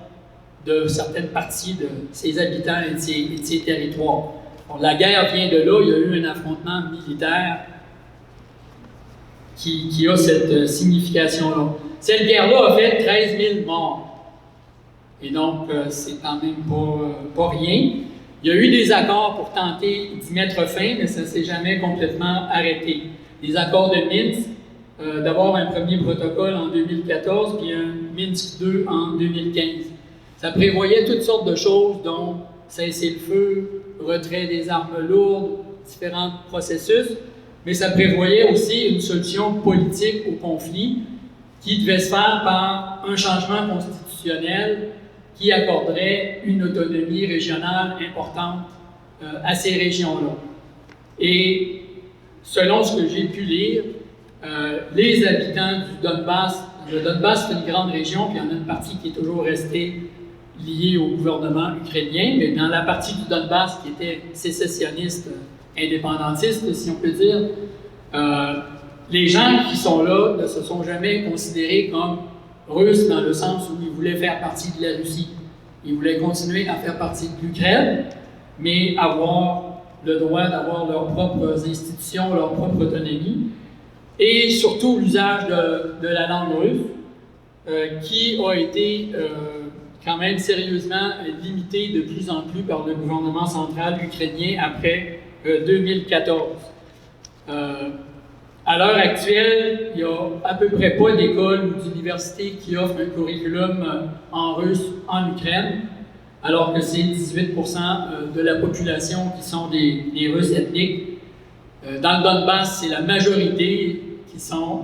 de certaines parties de ses habitants et de ses territoires. Bon, la guerre vient de là, il y a eu un affrontement militaire qui a cette signification-là. Cette guerre-là a fait 13 000 morts. Et donc, c'est quand même pas rien. Il y a eu des accords pour tenter d'y mettre fin, mais ça ne s'est jamais complètement arrêté. Les accords de Minsk, d'abord un premier protocole en 2014, puis un Minsk II en 2015. Ça prévoyait toutes sortes de choses, dont cessez-le-feu, retrait des armes lourdes, différents processus, mais ça prévoyait aussi une solution politique au conflit qui devait se faire par un changement constitutionnel qui accorderait une autonomie régionale importante à ces régions-là. Et selon ce que j'ai pu lire, les habitants du Donbass, le Donbass c'est une grande région, puis il y en a une partie qui est toujours restée liée au gouvernement ukrainien, mais dans la partie du Donbass qui était sécessionniste, indépendantiste, si on peut dire, les gens qui sont là ne se sont jamais considérés comme Russes dans le sens où ils voulaient faire partie de la Russie. Ils voulaient continuer à faire partie de l'Ukraine, mais avoir le droit d'avoir leurs propres institutions, leur propre autonomie, et surtout l'usage de la langue russe, qui a été quand même sérieusement limité de plus en plus par le gouvernement central ukrainien après 2014. À l'heure actuelle, il n'y a à peu près pas d'école ou d'université qui offre un curriculum en russe en Ukraine, alors que c'est 18% de la population qui sont des Russes ethniques. Dans le Donbass, c'est la majorité qui sont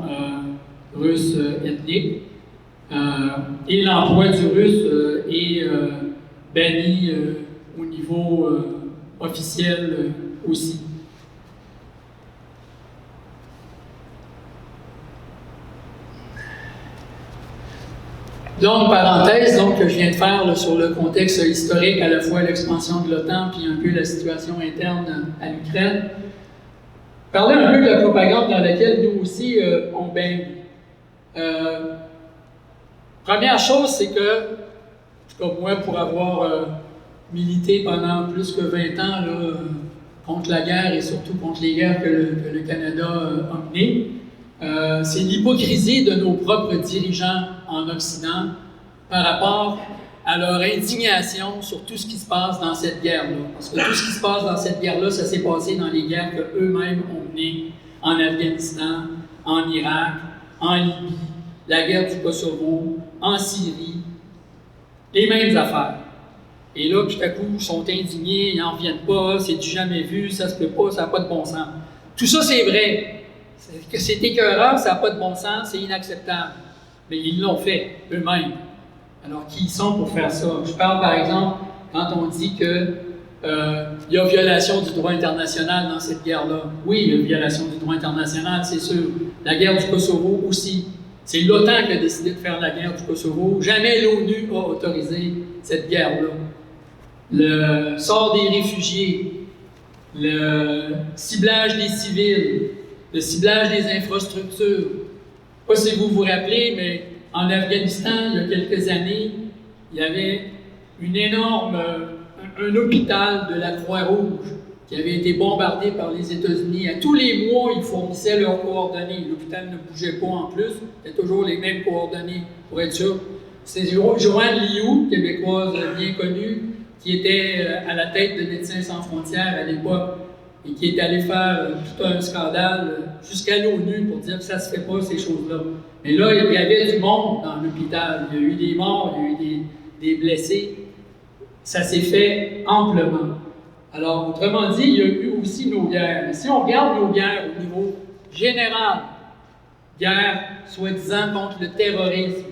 Russes ethniques. Et l'emploi du russe est banni au niveau officiel aussi. Donc, parenthèse que je viens de faire là, sur le contexte historique, à la fois l'expansion de l'OTAN puis un peu la situation interne à l'Ukraine. Parler un peu de la propagande dans laquelle nous aussi on baigne. Première chose, c'est que, en tout cas moi, pour avoir milité pendant plus que 20 ans là, contre la guerre et surtout contre les guerres que le Canada a menées, c'est l'hypocrisie de nos propres dirigeants en Occident par rapport à leur indignation sur tout ce qui se passe dans cette guerre-là. Parce que tout ce qui se passe dans cette guerre-là, ça s'est passé dans les guerres qu'eux-mêmes ont menées en Afghanistan, en Irak, en Libye, la guerre du Kosovo, en Syrie, les mêmes affaires. Et là, tout à coup, ils sont indignés, ils n'en reviennent pas, c'est du jamais vu, ça se peut pas, ça n'a pas de bon sens. Tout ça, c'est vrai. Que c'est écœurant, ça n'a pas de bon sens, c'est inacceptable. Mais ils l'ont fait eux-mêmes. Alors, qui ils sont pour faire ça? Je parle, par exemple, quand on dit que il y a violation du droit international dans cette guerre-là. Oui, il y a violation du droit international, c'est sûr. La guerre du Kosovo aussi. C'est l'OTAN qui a décidé de faire la guerre du Kosovo. Jamais l'ONU a autorisé cette guerre-là. Le sort des réfugiés, le ciblage des civils, le ciblage des infrastructures. Je ne sais pas si vous vous rappelez, mais en Afghanistan, il y a quelques années, il y avait un hôpital de la Croix-Rouge qui avait été bombardé par les États-Unis. À tous les mois, ils fournissaient leurs coordonnées. L'hôpital ne bougeait pas en plus. C'était toujours les mêmes coordonnées, pour être sûr. C'est Joanne Liu, québécoise bien connue, qui était à la tête de Médecins sans frontières à l'époque et qui est allée faire tout un scandale jusqu'à l'ONU pour dire que ça ne se fait pas, ces choses-là. Mais là, il y avait du monde dans l'hôpital. Il y a eu des morts, il y a eu des blessés. Ça s'est fait amplement. Alors, autrement dit, il y a eu aussi nos guerres. Mais si on regarde nos guerres au niveau général, guerre soi-disant contre le terrorisme,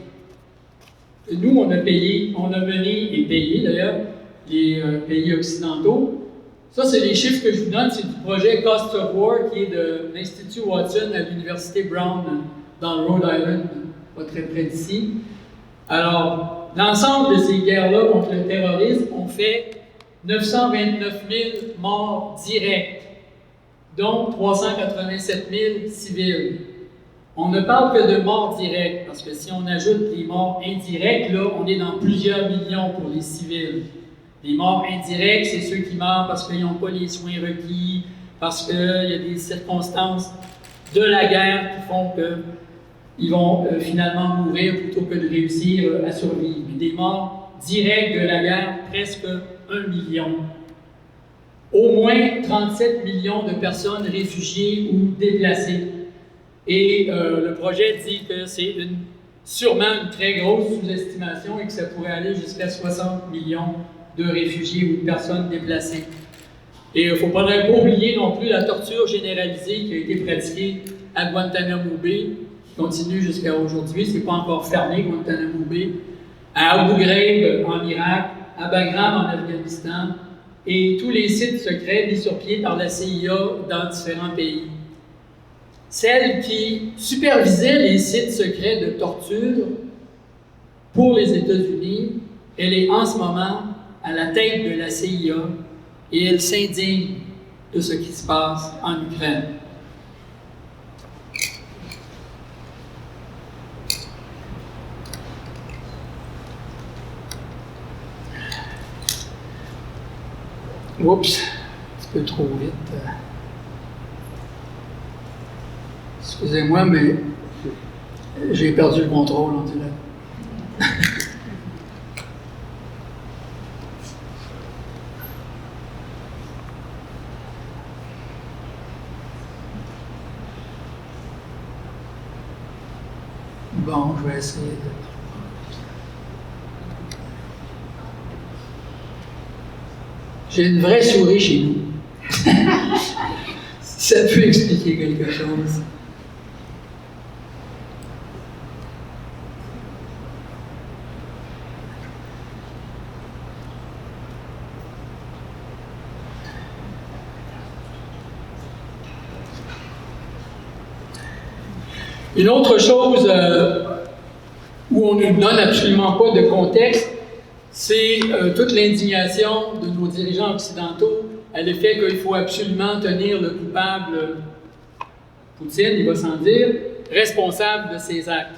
nous, on a mené et payé d'ailleurs, les pays occidentaux. Ça, c'est les chiffres que je vous donne, c'est du projet Cost of War qui est de l'Institut Watson à l'Université Brown dans le Rhode Island, pas très près d'ici. Alors, l'ensemble de ces guerres-là contre le terrorisme ont fait 929 000 morts directs, dont 387 000 civils. On ne parle que de morts directes, parce que si on ajoute les morts indirectes, là, on est dans plusieurs millions pour les civils. Les morts indirects, c'est ceux qui meurent parce qu'ils n'ont pas les soins requis, parce qu'il y a des circonstances de la guerre qui font qu'ils vont finalement mourir plutôt que de réussir à survivre. Des morts directs de la guerre, presque 1 million. Au moins 37 millions de personnes réfugiées ou déplacées. Et le projet dit que c'est sûrement une très grosse sous-estimation et que ça pourrait aller jusqu'à 60 millions de réfugiés ou de personnes déplacées. Et il ne faut pas oublier non plus la torture généralisée qui a été pratiquée à Guantanamo Bay, qui continue jusqu'à aujourd'hui. Ce n'est pas encore fermé, Guantanamo Bay. À Abu Ghraib en Irak, à Bagram en Afghanistan, et tous les sites secrets mis sur pied par la CIA dans différents pays. Celle qui supervisait les sites secrets de torture pour les États-Unis, elle est en ce moment à la tête de la CIA et elle s'indigne de ce qui se passe en Ukraine. Oups, un petit peu trop vite. Excusez-moi, mais j'ai perdu le contrôle, on dirait. Bon, je vais essayer de... J'ai une vraie souris chez nous. Ça peut expliquer quelque chose. Une autre chose où on ne nous donne absolument pas de contexte, c'est toute l'indignation de nos dirigeants occidentaux à l'effet qu'il faut absolument tenir le coupable, Poutine, il va sans dire, responsable de ses actes.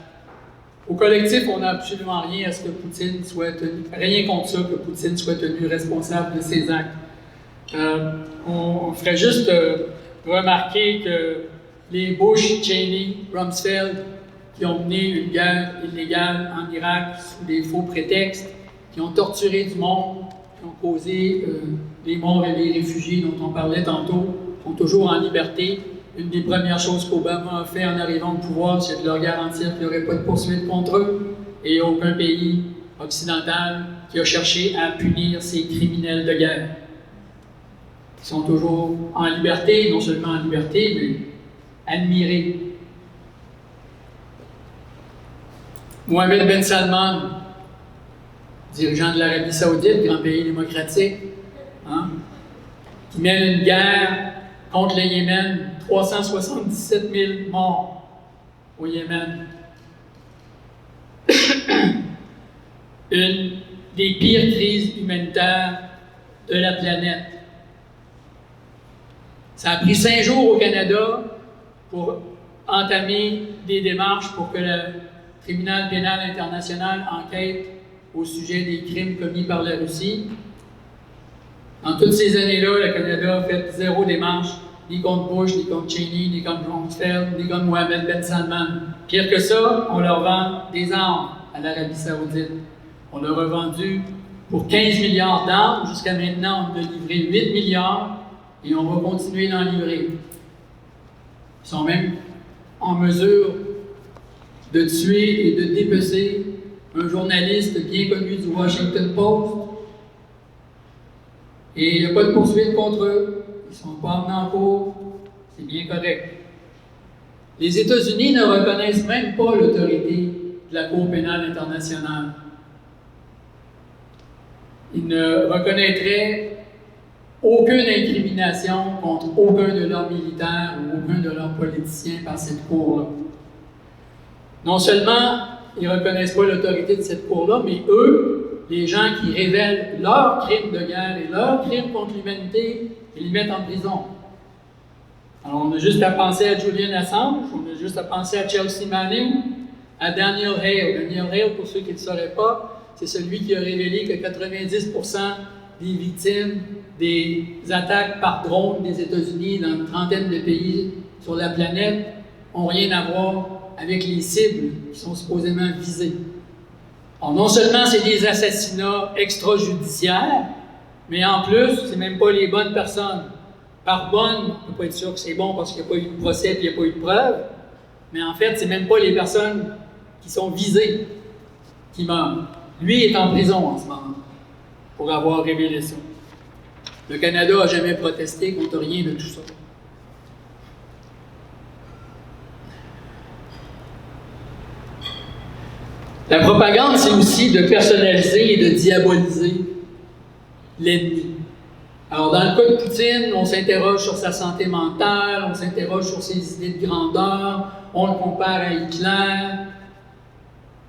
Au collectif, on n'a absolument rien à ce que Poutine soit tenu, rien contre ça que Poutine soit tenu responsable de ses actes. On ferait juste remarquer que les Bush, Cheney, Rumsfeld, qui ont mené une guerre illégale en Irak sous des faux prétextes, qui ont torturé du monde, qui ont causé les morts et les réfugiés dont on parlait tantôt, sont toujours en liberté. Une des premières choses qu'Obama a fait en arrivant au pouvoir, c'est de leur garantir qu'il n'y aurait pas de poursuite contre eux, et il n'y a aucun pays occidental qui a cherché à punir ces criminels de guerre. Ils sont toujours en liberté, non seulement en liberté, mais admirés. Mohamed Ben Salman, dirigeant de l'Arabie Saoudite, grand pays démocratique, hein? qui mène une guerre contre le Yémen, 377 000 morts au Yémen. Une des pires crises humanitaires de la planète. Ça a pris 5 jours au Canada pour entamer des démarches pour que le tribunal pénal international enquête au sujet des crimes commis par la Russie. En toutes ces années-là, le Canada a fait 0 démarche, ni contre Bush, ni contre Cheney, ni contre Rumsfeld, ni contre Mohamed Ben Salman. Pire que ça, on leur vend des armes à l'Arabie Saoudite. On leur a vendu pour 15 milliards d'armes. Jusqu'à maintenant, on a livré 8 milliards et on va continuer d'en livrer. Ils sont même en mesure de tuer et de dépecer un journaliste bien connu du Washington Post. Et il n'y a pas de poursuite contre eux. Ils ne sont pas emmenés en cours. C'est bien correct. Les États-Unis ne reconnaissent même pas l'autorité de la Cour pénale internationale. Ils ne reconnaîtraient aucune incrimination contre aucun de leurs militaires ou aucun de leurs politiciens par cette Cour-là. Non seulement ils ne reconnaissent pas l'autorité de cette Cour-là, mais eux, les gens qui révèlent leurs crimes de guerre et leurs crimes contre l'humanité, ils les mettent en prison. Alors, on a juste à penser à Julian Assange, on a juste à penser à Chelsea Manning, à Daniel Hale. Daniel Hale, pour ceux qui ne le sauraient pas, c'est celui qui a révélé que 90% des victimes des attaques par drone des États-Unis dans une trentaine de pays sur la planète n'ont rien à voir avec les cibles qui sont supposément visées. Alors, non seulement c'est des assassinats extrajudiciaires, mais en plus, c'est même pas les bonnes personnes. Par bonne, on ne peut pas être sûr que c'est bon parce qu'il n'y a pas eu de procès et il n'y a pas eu de preuve, mais en fait, c'est même pas les personnes qui sont visées qui meurent. Lui est en prison en ce moment pour avoir révélé ça. Le Canada n'a jamais protesté contre rien de tout ça. La propagande, c'est aussi de personnaliser et de diaboliser l'ennemi. Alors, dans le cas de Poutine, on s'interroge sur sa santé mentale, on s'interroge sur ses idées de grandeur, on le compare à Hitler.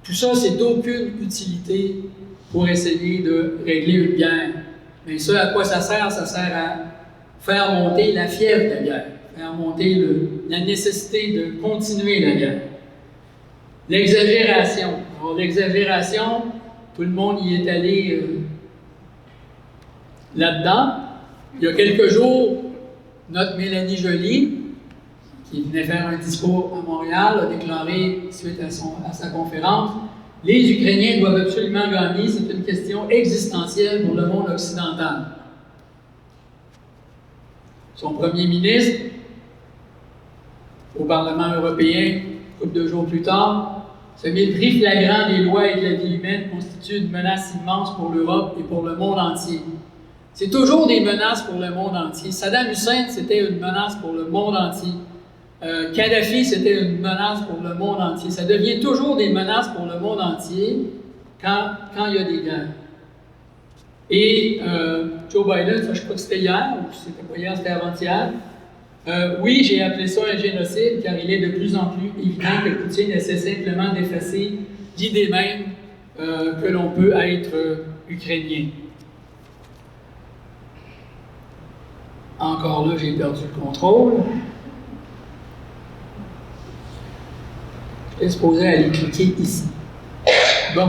Tout ça, c'est d'aucune utilité pour essayer de régler une guerre. Mais ce à quoi ça sert à faire monter la fièvre de la guerre, faire monter la nécessité de continuer la guerre. L'exagération. Alors, l'exagération, tout le monde y est allé là-dedans. Il y a quelques jours, notre Mélanie Joly, qui venait faire un discours à Montréal, a déclaré, suite à sa conférence, « Les Ukrainiens doivent absolument gagner, c'est une question existentielle pour le monde occidental. » Son premier ministre, au Parlement européen, un couple de jours plus tard, ce mépris flagrant des lois et de la vie humaine constitue une menace immense pour l'Europe et pour le monde entier. C'est toujours des menaces pour le monde entier. Saddam Hussein, c'était une menace pour le monde entier. Kadhafi, c'était une menace pour le monde entier. Ça devient toujours des menaces pour le monde entier quand il y a des guerres. Et Joe Biden, ça, je crois que c'était hier, ou c'était pas hier, c'était avant-hier. Oui, j'ai appelé ça un génocide, car il est de plus en plus évident que Poutine essaie simplement d'effacer l'idée même que l'on peut être ukrainien. Encore là, j'ai perdu le contrôle. J'étais supposé aller cliquer ici. Bon.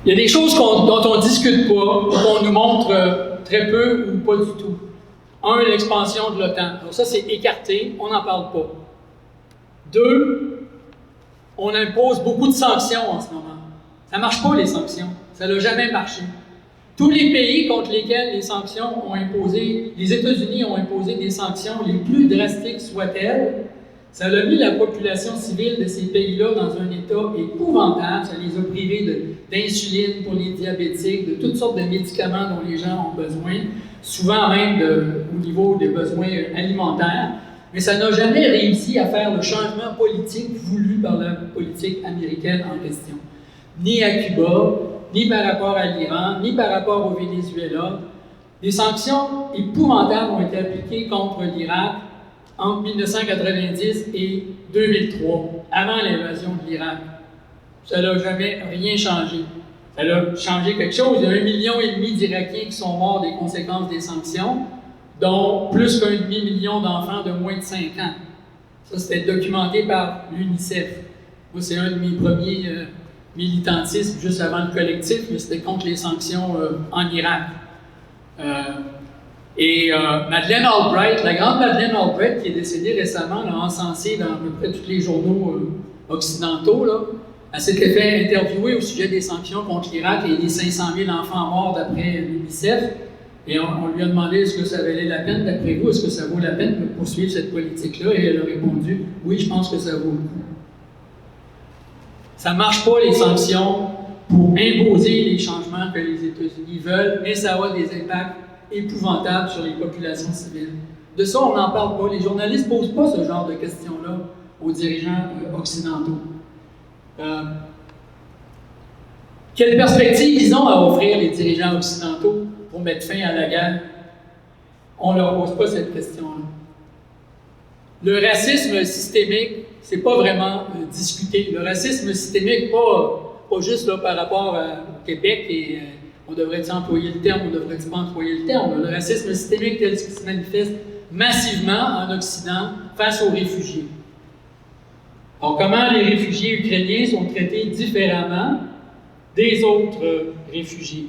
Il y a des choses dont on ne discute pas, qu'on nous montre très peu ou pas du tout. Un, l'expansion de l'OTAN. Alors ça, c'est écarté, on n'en parle pas. Deux, on impose beaucoup de sanctions en ce moment. Ça ne marche pas, les sanctions. Ça n'a jamais marché. Tous les pays contre lesquels les sanctions ont imposé, les États-Unis ont imposé des sanctions les plus drastiques soient-elles, ça a mis la population civile de ces pays-là dans un état épouvantable. Ça les a privés d'insuline pour les diabétiques, de toutes sortes de médicaments dont les gens ont besoin, souvent même au niveau des besoins alimentaires. Mais ça n'a jamais réussi à faire le changement politique voulu par la politique américaine en question. Ni à Cuba, ni par rapport à l'Iran, ni par rapport au Venezuela. Des sanctions épouvantables ont été appliquées contre l'Irak entre 1990 et 2003, avant l'invasion de l'Irak. Ça n'a jamais rien changé. Ça a changé quelque chose. Il y a 1,5 million d'Irakiens qui sont morts des conséquences des sanctions, dont plus qu'1,5 million d'enfants de moins de 5 ans. Ça, c'était documenté par l'UNICEF. Moi, c'est un de mes premiers militantismes, juste avant le collectif, mais c'était contre les sanctions en Irak. Madeleine Albright, la grande Madeleine Albright, qui est décédée récemment, l'a encensée dans à peu près tous les journaux occidentaux, là, elle s'était fait interviewer au sujet des sanctions contre l'Irak et des 500 000 enfants morts d'après l'UNICEF. Et on lui a demandé est-ce que ça valait la peine, d'après vous, est-ce que ça vaut la peine de poursuivre cette politique-là? Et elle a répondu oui, je pense que ça vaut le coup. Ça ne marche pas, les sanctions, pour imposer les changements que les États-Unis veulent, mais ça a des impacts épouvantables sur les populations civiles. De ça, on n'en parle pas. Les journalistes ne posent pas ce genre de questions-là aux dirigeants occidentaux. Quelle perspective ils ont à offrir, les dirigeants occidentaux, pour mettre fin à la guerre? On ne leur pose pas cette question-là. Le racisme systémique, c'est pas vraiment discuté. Le racisme systémique, pas juste là, par rapport au Québec, et on devrait-tu employer le terme, on devrait-tu pas employer le terme. Le racisme systémique tel qu'il se manifeste massivement en Occident face aux réfugiés. Alors, comment les réfugiés ukrainiens sont traités différemment des autres réfugiés?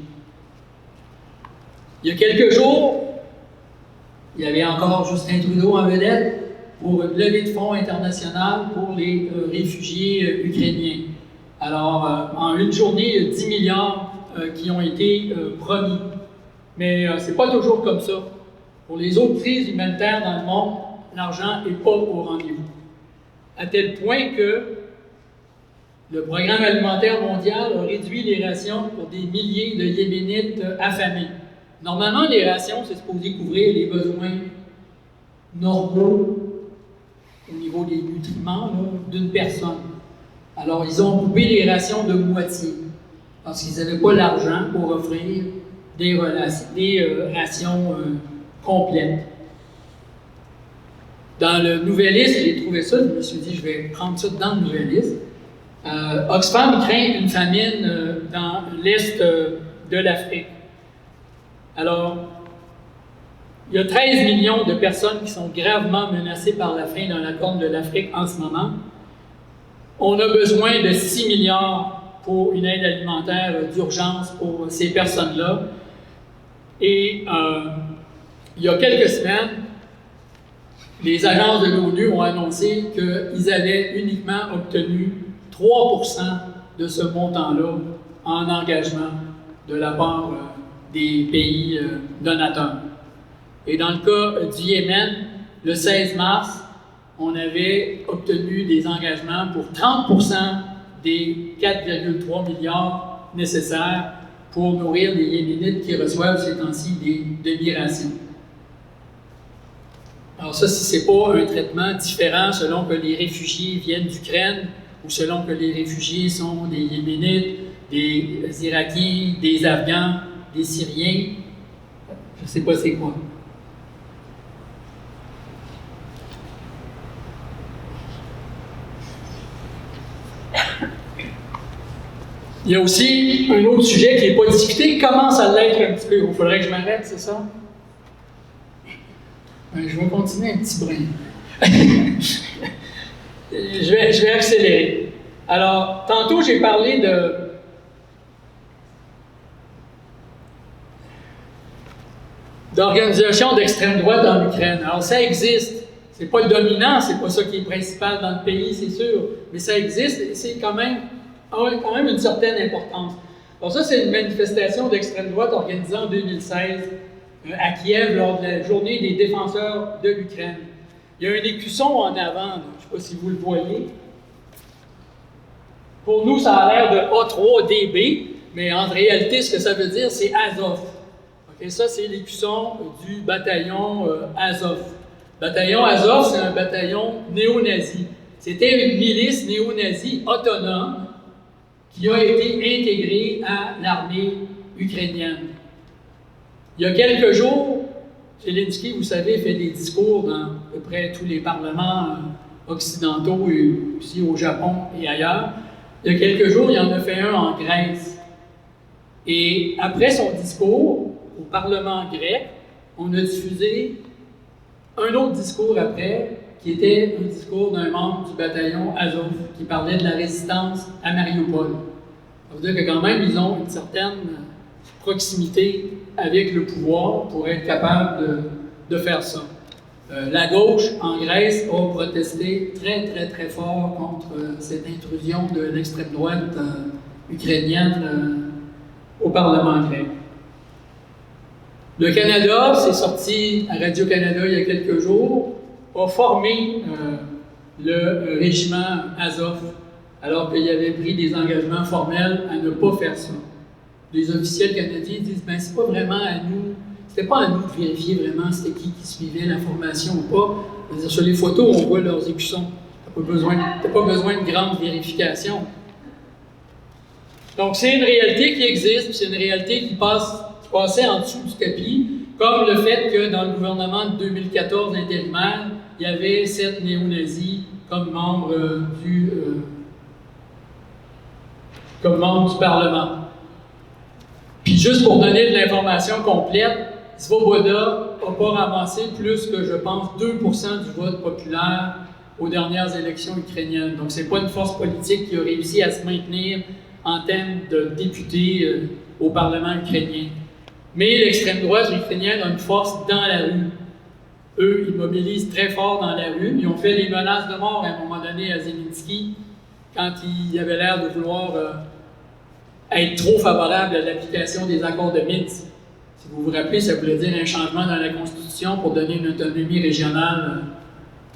Il y a quelques jours, il y avait encore Justin Trudeau en vedette pour une levée de fonds internationale pour les réfugiés ukrainiens. Alors, en une journée, il y a 10 milliards qui ont été promis. Mais ce n'est pas toujours comme ça. Pour les autres crises humanitaires dans le monde, l'argent n'est pas au rendez-vous. À tel point que le Programme alimentaire mondial a réduit les rations pour des milliers de Yéménites affamés. Normalement, les rations, c'est supposé couvrir les besoins normaux au niveau des nutriments d'une personne. Alors, ils ont coupé les rations de moitié parce qu'ils n'avaient pas l'argent pour offrir des rations complètes. Dans le Nouvelliste, j'ai trouvé ça, je me suis dit, je vais prendre ça dans le Nouvelliste. Oxfam craint une famine dans l'est de l'Afrique. Alors, il y a 13 millions de personnes qui sont gravement menacées par la faim dans la corne de l'Afrique en ce moment. On a besoin de 6 milliards pour une aide alimentaire d'urgence pour ces personnes-là. Et il y a quelques semaines, les agences de l'ONU ont annoncé qu'ils avaient uniquement obtenu 3% de ce montant-là en engagement de la part des pays donateurs. Et dans le cas du Yémen, le 16 mars, on avait obtenu des engagements pour 30% des 4,3 milliards nécessaires pour nourrir les Yéménites qui reçoivent ces temps-ci des demi-rations. Alors ça, si ce n'est pas un traitement différent selon que les réfugiés viennent d'Ukraine ou selon que les réfugiés sont des Yéménites, des Irakiens, des Afghans, des Syriens, je ne sais pas c'est quoi. Il y a aussi un autre sujet qui n'est pas discuté, qui commence à l'être un petit peu. Il faudrait que je m'arrête, c'est ça? Je vais continuer un petit brin. je vais accélérer. Alors, tantôt, j'ai parlé d'organisations d'extrême droite en Ukraine. Alors, ça existe. C'est pas le dominant, c'est pas ça qui est principal dans le pays, c'est sûr. Mais ça existe et c'est quand même une certaine importance. Alors ça, c'est une manifestation d'extrême droite organisée en 2016 à Kiev lors de la journée des défenseurs de l'Ukraine. Il y a un écusson en avant, je ne sais pas si vous le voyez. Pour nous, ça a l'air de A3DB, mais en réalité, ce que ça veut dire, c'est Azov. Okay, ça, c'est l'écusson du bataillon Azov. Le bataillon Azov, c'est un bataillon néo-nazi. C'était une milice néo-nazie autonome qui a été intégrée à l'armée ukrainienne. Il y a quelques jours, Zelensky, vous savez, fait des discours dans à peu près tous les parlements occidentaux, et aussi au Japon et ailleurs. Il y a quelques jours, il en a fait un en Grèce. Et après son discours au Parlement grec, on a diffusé un autre discours après, qui était un discours d'un membre du bataillon Azov, qui parlait de la résistance à Mariupol. Ça veut dire que quand même, ils ont une certaine proximité avec le pouvoir pour être capables de faire ça. La gauche en Grèce a protesté très, très, très fort contre cette intrusion de l'extrême droite ukrainienne au Parlement grec. Le Canada, c'est sorti à Radio-Canada il y a quelques jours, a formé le régiment Azov, alors qu'il avait pris des engagements formels à ne pas faire ça. Les officiels canadiens disent « ben c'est pas vraiment à nous, c'était pas à nous de vérifier vraiment c'était qui suivait la formation ou pas. » C'est-à-dire, sur les photos, on voit leurs écussons. T'as pas besoin de grande vérification. Donc c'est une réalité qui existe, c'est une réalité qui passait en dessous du tapis, comme le fait que dans le gouvernement de 2014 intérimaire, il y avait 7 néo-nazis comme membres du Parlement. Puis juste pour donner de l'information complète, Svoboda n'a pas ramassé plus que, je pense, 2% du vote populaire aux dernières élections ukrainiennes. Donc c'est pas une force politique qui a réussi à se maintenir en termes de députés au Parlement ukrainien. Mais l'extrême droite ukrainienne a une force dans la rue. Eux, ils mobilisent très fort dans la rue. Ils ont fait des menaces de mort à un moment donné à Zelensky quand il avait l'air de vouloir être trop favorable à l'application des accords de Minsk. Si vous vous rappelez, ça voulait dire un changement dans la Constitution pour donner une autonomie régionale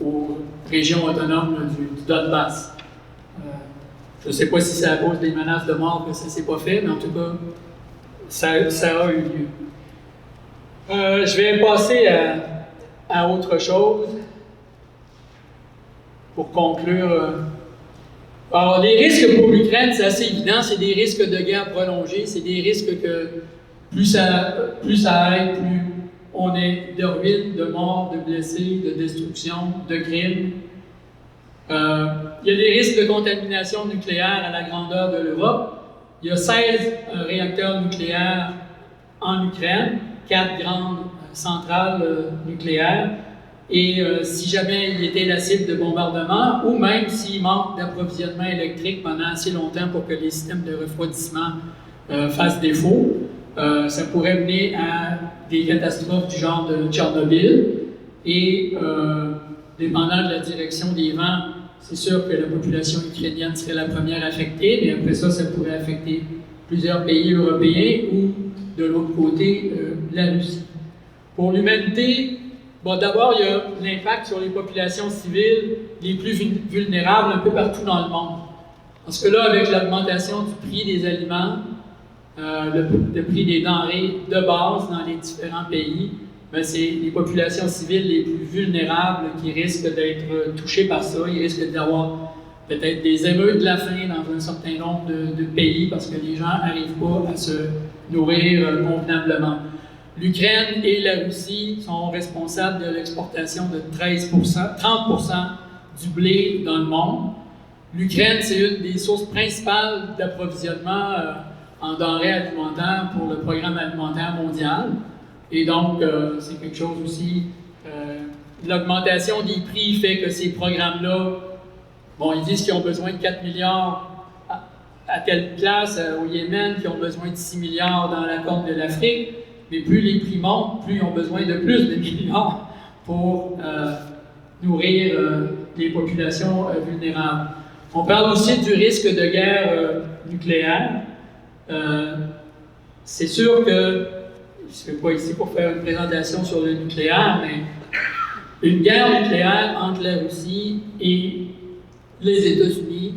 aux régions autonomes du Donbass. Je ne sais pas si c'est à cause des menaces de mort que ça ne s'est pas fait, mais en tout cas, ça a eu lieu. Je vais passer à autre chose pour conclure. Alors, les risques pour l'Ukraine, c'est assez évident, c'est des risques de guerre prolongée, c'est des risques que plus ça aide, plus on est de ruines, de morts, de blessés, de destruction, de crimes. Il y a des risques de contamination nucléaire à la grandeur de l'Europe. Il y a 16 réacteurs nucléaires en Ukraine, 4 grandes centrales nucléaires. Et si jamais il était la cible de bombardement, ou même s'il manque d'approvisionnement électrique pendant assez longtemps pour que les systèmes de refroidissement fassent défaut, ça pourrait mener à des catastrophes du genre de Tchernobyl. Et dépendant de la direction des vents, c'est sûr que la population ukrainienne serait la première affectée, mais après ça pourrait affecter plusieurs pays européens ou, de l'autre côté, la Russie. Pour l'humanité, bon, d'abord, il y a l'impact sur les populations civiles les plus vulnérables un peu partout dans le monde. Parce que là, avec l'augmentation du prix des aliments, le prix des denrées de base dans les différents pays, ben c'est les populations civiles les plus vulnérables qui risquent d'être touchées par ça. Ils risquent d'avoir peut-être des émeutes de la faim dans un certain nombre de pays parce que les gens n'arrivent pas à se nourrir convenablement. L'Ukraine et la Russie sont responsables de l'exportation de 30% du blé dans le monde. L'Ukraine, c'est une des sources principales d'approvisionnement en denrées alimentaires pour le programme alimentaire mondial. Et donc, c'est quelque chose aussi, l'augmentation des prix fait que ces programmes-là, bon, ils disent qu'ils ont besoin de 4 milliards à telle place au Yémen, qu'ils ont besoin de 6 milliards dans la Corne de l'Afrique, mais plus les prix montent, plus ils ont besoin de plus de milliards pour nourrir les populations vulnérables. On parle aussi du risque de guerre nucléaire. C'est sûr que, je ne suis pas ici pour faire une présentation sur le nucléaire, mais une guerre nucléaire entre la Russie et les États-Unis,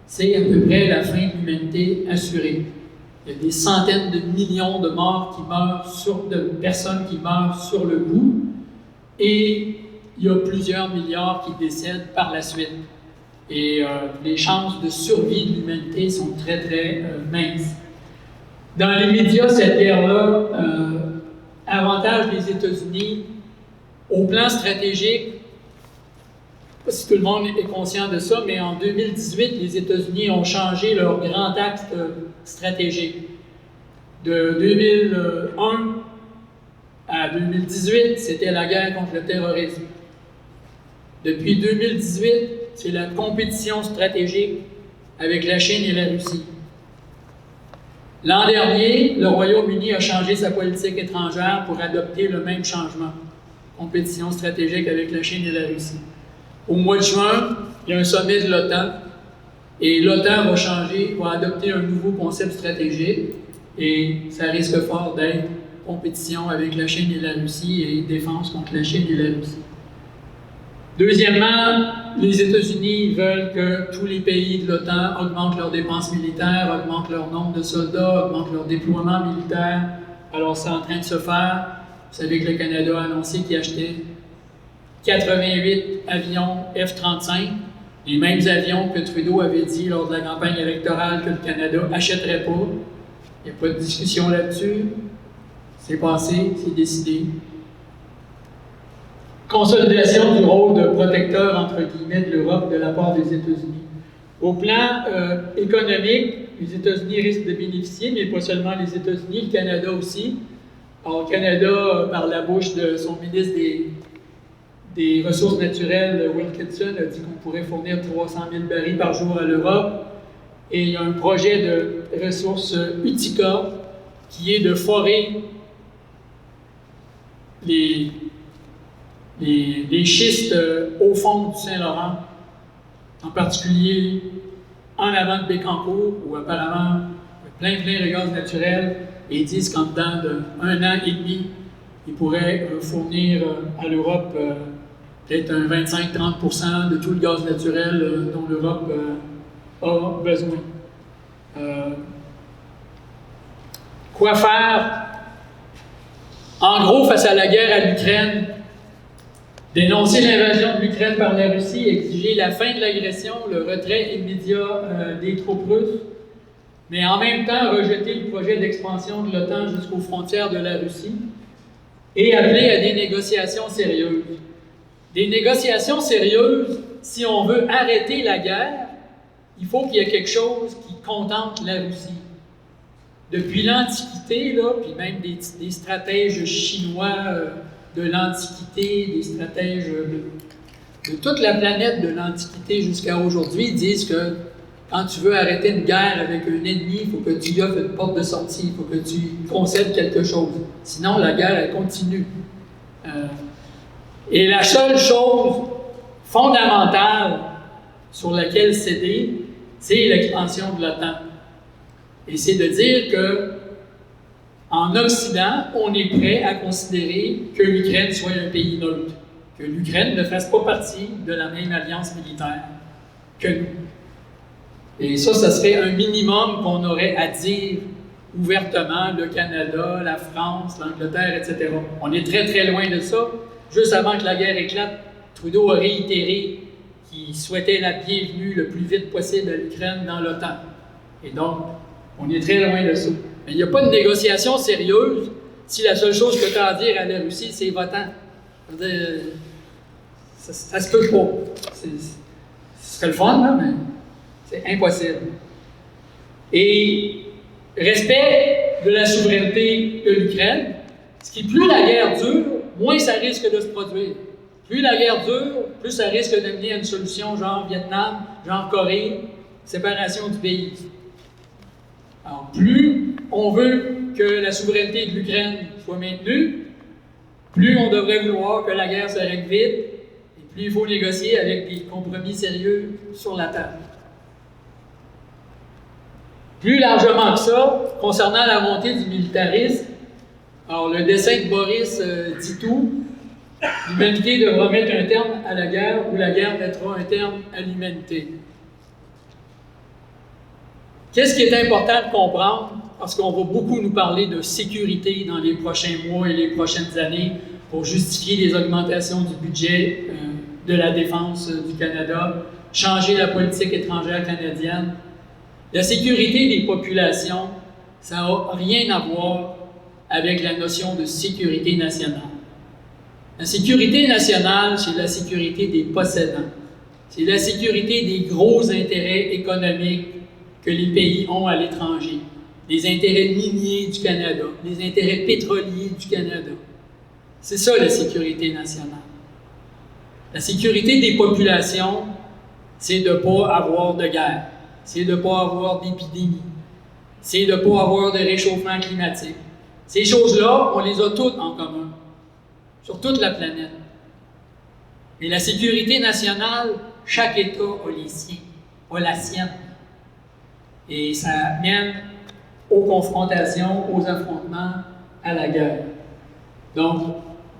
c'est à peu près la fin de l'humanité assurée. Il y a des centaines de millions de morts de personnes qui meurent sur le coup, et il y a plusieurs milliards qui décèdent par la suite. Et les chances de survie de l'humanité sont très, très minces. Dans les médias, cette guerre-là avantage des États-Unis au plan stratégique. Je ne sais pas si tout le monde est conscient de ça, mais en 2018, les États-Unis ont changé leur grand axe stratégique. De 2001 à 2018, c'était la guerre contre le terrorisme. Depuis 2018, c'est la compétition stratégique avec la Chine et la Russie. L'an dernier, le Royaume-Uni a changé sa politique étrangère pour adopter le même changement. Compétition stratégique avec la Chine et la Russie. Au mois de juin, il y a un sommet de l'OTAN et l'OTAN va changer, va adopter un nouveau concept stratégique et ça risque fort d'être compétition avec la Chine et la Russie et défense contre la Chine et la Russie. Deuxièmement, les États-Unis veulent que tous les pays de l'OTAN augmentent leurs dépenses militaires, augmentent leur nombre de soldats, augmentent leur déploiement militaire. Alors, c'est en train de se faire. Vous savez que le Canada a annoncé qu'il achetait 88 avions F-35, les mêmes avions que Trudeau avait dit lors de la campagne électorale que le Canada n'achèterait pas. Il n'y a pas de discussion là-dessus. C'est passé, c'est décidé. Consolidation du rôle de protecteur, entre guillemets, de l'Europe de la part des États-Unis. Au plan économique, les États-Unis risquent de bénéficier, mais pas seulement les États-Unis, le Canada aussi. Alors, le Canada, par la bouche de son ministre des Ressources naturelles, Wilkinson, a dit qu'on pourrait fournir 300 000 barils par jour à l'Europe. Et il y a un projet de ressources Utica qui est de forer les schistes au fond du Saint-Laurent, en particulier en avant de Bécancour, où apparemment il y a plein de gaz naturel, et ils disent qu'en dedans d'un an et demi, ils pourraient fournir à l'Europe peut-être un 25-30% de tout le gaz naturel dont l'Europe a besoin. Quoi faire? En gros, face à la guerre à l'Ukraine, dénoncer l'invasion de l'Ukraine par la Russie, exiger la fin de l'agression, le retrait immédiat des troupes russes, mais en même temps rejeter le projet d'expansion de l'OTAN jusqu'aux frontières de la Russie et appeler à des négociations sérieuses. Des négociations sérieuses, si on veut arrêter la guerre, il faut qu'il y ait quelque chose qui contente la Russie. Depuis l'Antiquité, là, puis même des stratèges chinois de l'Antiquité, des stratèges de toute la planète de l'Antiquité jusqu'à aujourd'hui, disent que quand tu veux arrêter une guerre avec un ennemi, il faut que tu lui offres une porte de sortie, il faut que tu concèdes quelque chose. Sinon, la guerre, elle continue. Et la seule chose fondamentale sur laquelle céder, c'est l'expansion de l'OTAN. Et c'est de dire que en Occident, on est prêt à considérer que l'Ukraine soit un pays neutre, que l'Ukraine ne fasse pas partie de la même alliance militaire que nous. Et ça serait un minimum qu'on aurait à dire ouvertement, le Canada, la France, l'Angleterre, etc. On est très loin de ça. Juste avant que la guerre éclate, Trudeau a réitéré qu'il souhaitait la bienvenue le plus vite possible à l'Ukraine dans l'OTAN. Et donc, on est très loin de ça. Mais il n'y a pas de négociation sérieuse si la seule chose que tu as à dire à la Russie, c'est votant. Ça se peut pas. Ce serait le fun, là, mais c'est impossible. Et respect de la souveraineté de l'Ukraine, ce qui, plus la guerre dure, moins ça risque de se produire. Plus la guerre dure, plus ça risque d'amener à une solution genre Vietnam, genre Corée, séparation du pays. Alors, plus on veut que la souveraineté de l'Ukraine soit maintenue, plus on devrait vouloir que la guerre se règle vite, et plus il faut négocier avec des compromis sérieux sur la table. Plus largement que ça, concernant la montée du militarisme, alors le dessin de Boris dit tout. L'humanité devra mettre un terme à la guerre ou la guerre mettra un terme à l'humanité. Qu'est-ce qui est important de comprendre? Parce qu'on va beaucoup nous parler de sécurité dans les prochains mois et les prochaines années pour justifier les augmentations du budget de la défense du Canada, changer la politique étrangère canadienne. La sécurité des populations, ça n'a rien à voir avec la notion de sécurité nationale. La sécurité nationale, c'est la sécurité des possédants. C'est la sécurité des gros intérêts économiques que les pays ont à l'étranger. Les intérêts miniers du Canada, les intérêts pétroliers du Canada. C'est ça la sécurité nationale. La sécurité des populations, c'est de ne pas avoir de guerre, c'est de ne pas avoir d'épidémie, c'est de ne pas avoir de réchauffement climatique. Ces choses-là, on les a toutes en commun, sur toute la planète. Mais la sécurité nationale, chaque État a les siens, a la sienne. Et ça mène aux confrontations, aux affrontements, à la guerre. Donc,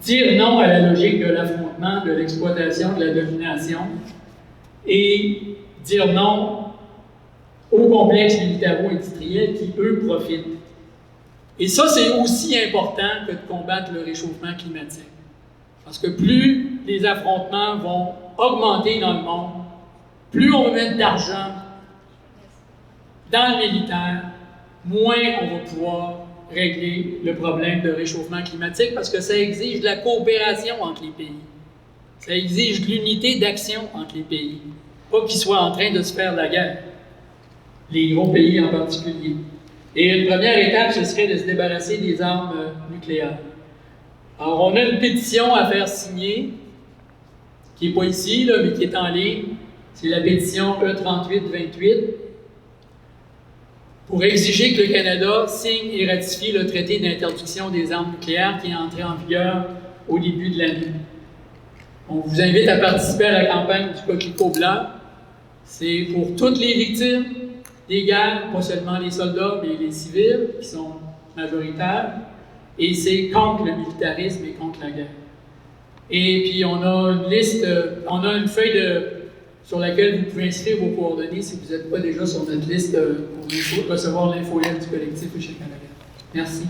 dire non à la logique de l'affrontement, de l'exploitation, de la domination, et dire non aux complexes militaro-industriels qui, eux, profitent. Et ça, c'est aussi important que de combattre le réchauffement climatique. Parce que plus les affrontements vont augmenter dans le monde, plus on va mettre d'argent dans le militaire, moins on va pouvoir régler le problème de réchauffement climatique parce que ça exige de la coopération entre les pays. Ça exige de l'unité d'action entre les pays. Pas qu'ils soient en train de se faire la guerre. Les gros pays en particulier. Et une première étape, ce serait de se débarrasser des armes nucléaires. Alors, on a une pétition à faire signer, qui n'est pas ici, là, mais qui est en ligne. C'est la pétition E3828, pour exiger que le Canada signe et ratifie le traité d'interdiction des armes nucléaires qui est entré en vigueur au début de l'année. On vous invite à participer à la campagne du coquelicot blanc. C'est pour toutes les victimes des guerres, pas seulement les soldats, mais les civils, qui sont majoritaires. Et c'est contre le militarisme et contre la guerre. Et puis, on a une liste, on a une feuille sur laquelle vous pouvez inscrire vos coordonnées si vous n'êtes pas déjà sur notre liste pour recevoir l'infolette du collectif Échec Canada. Merci.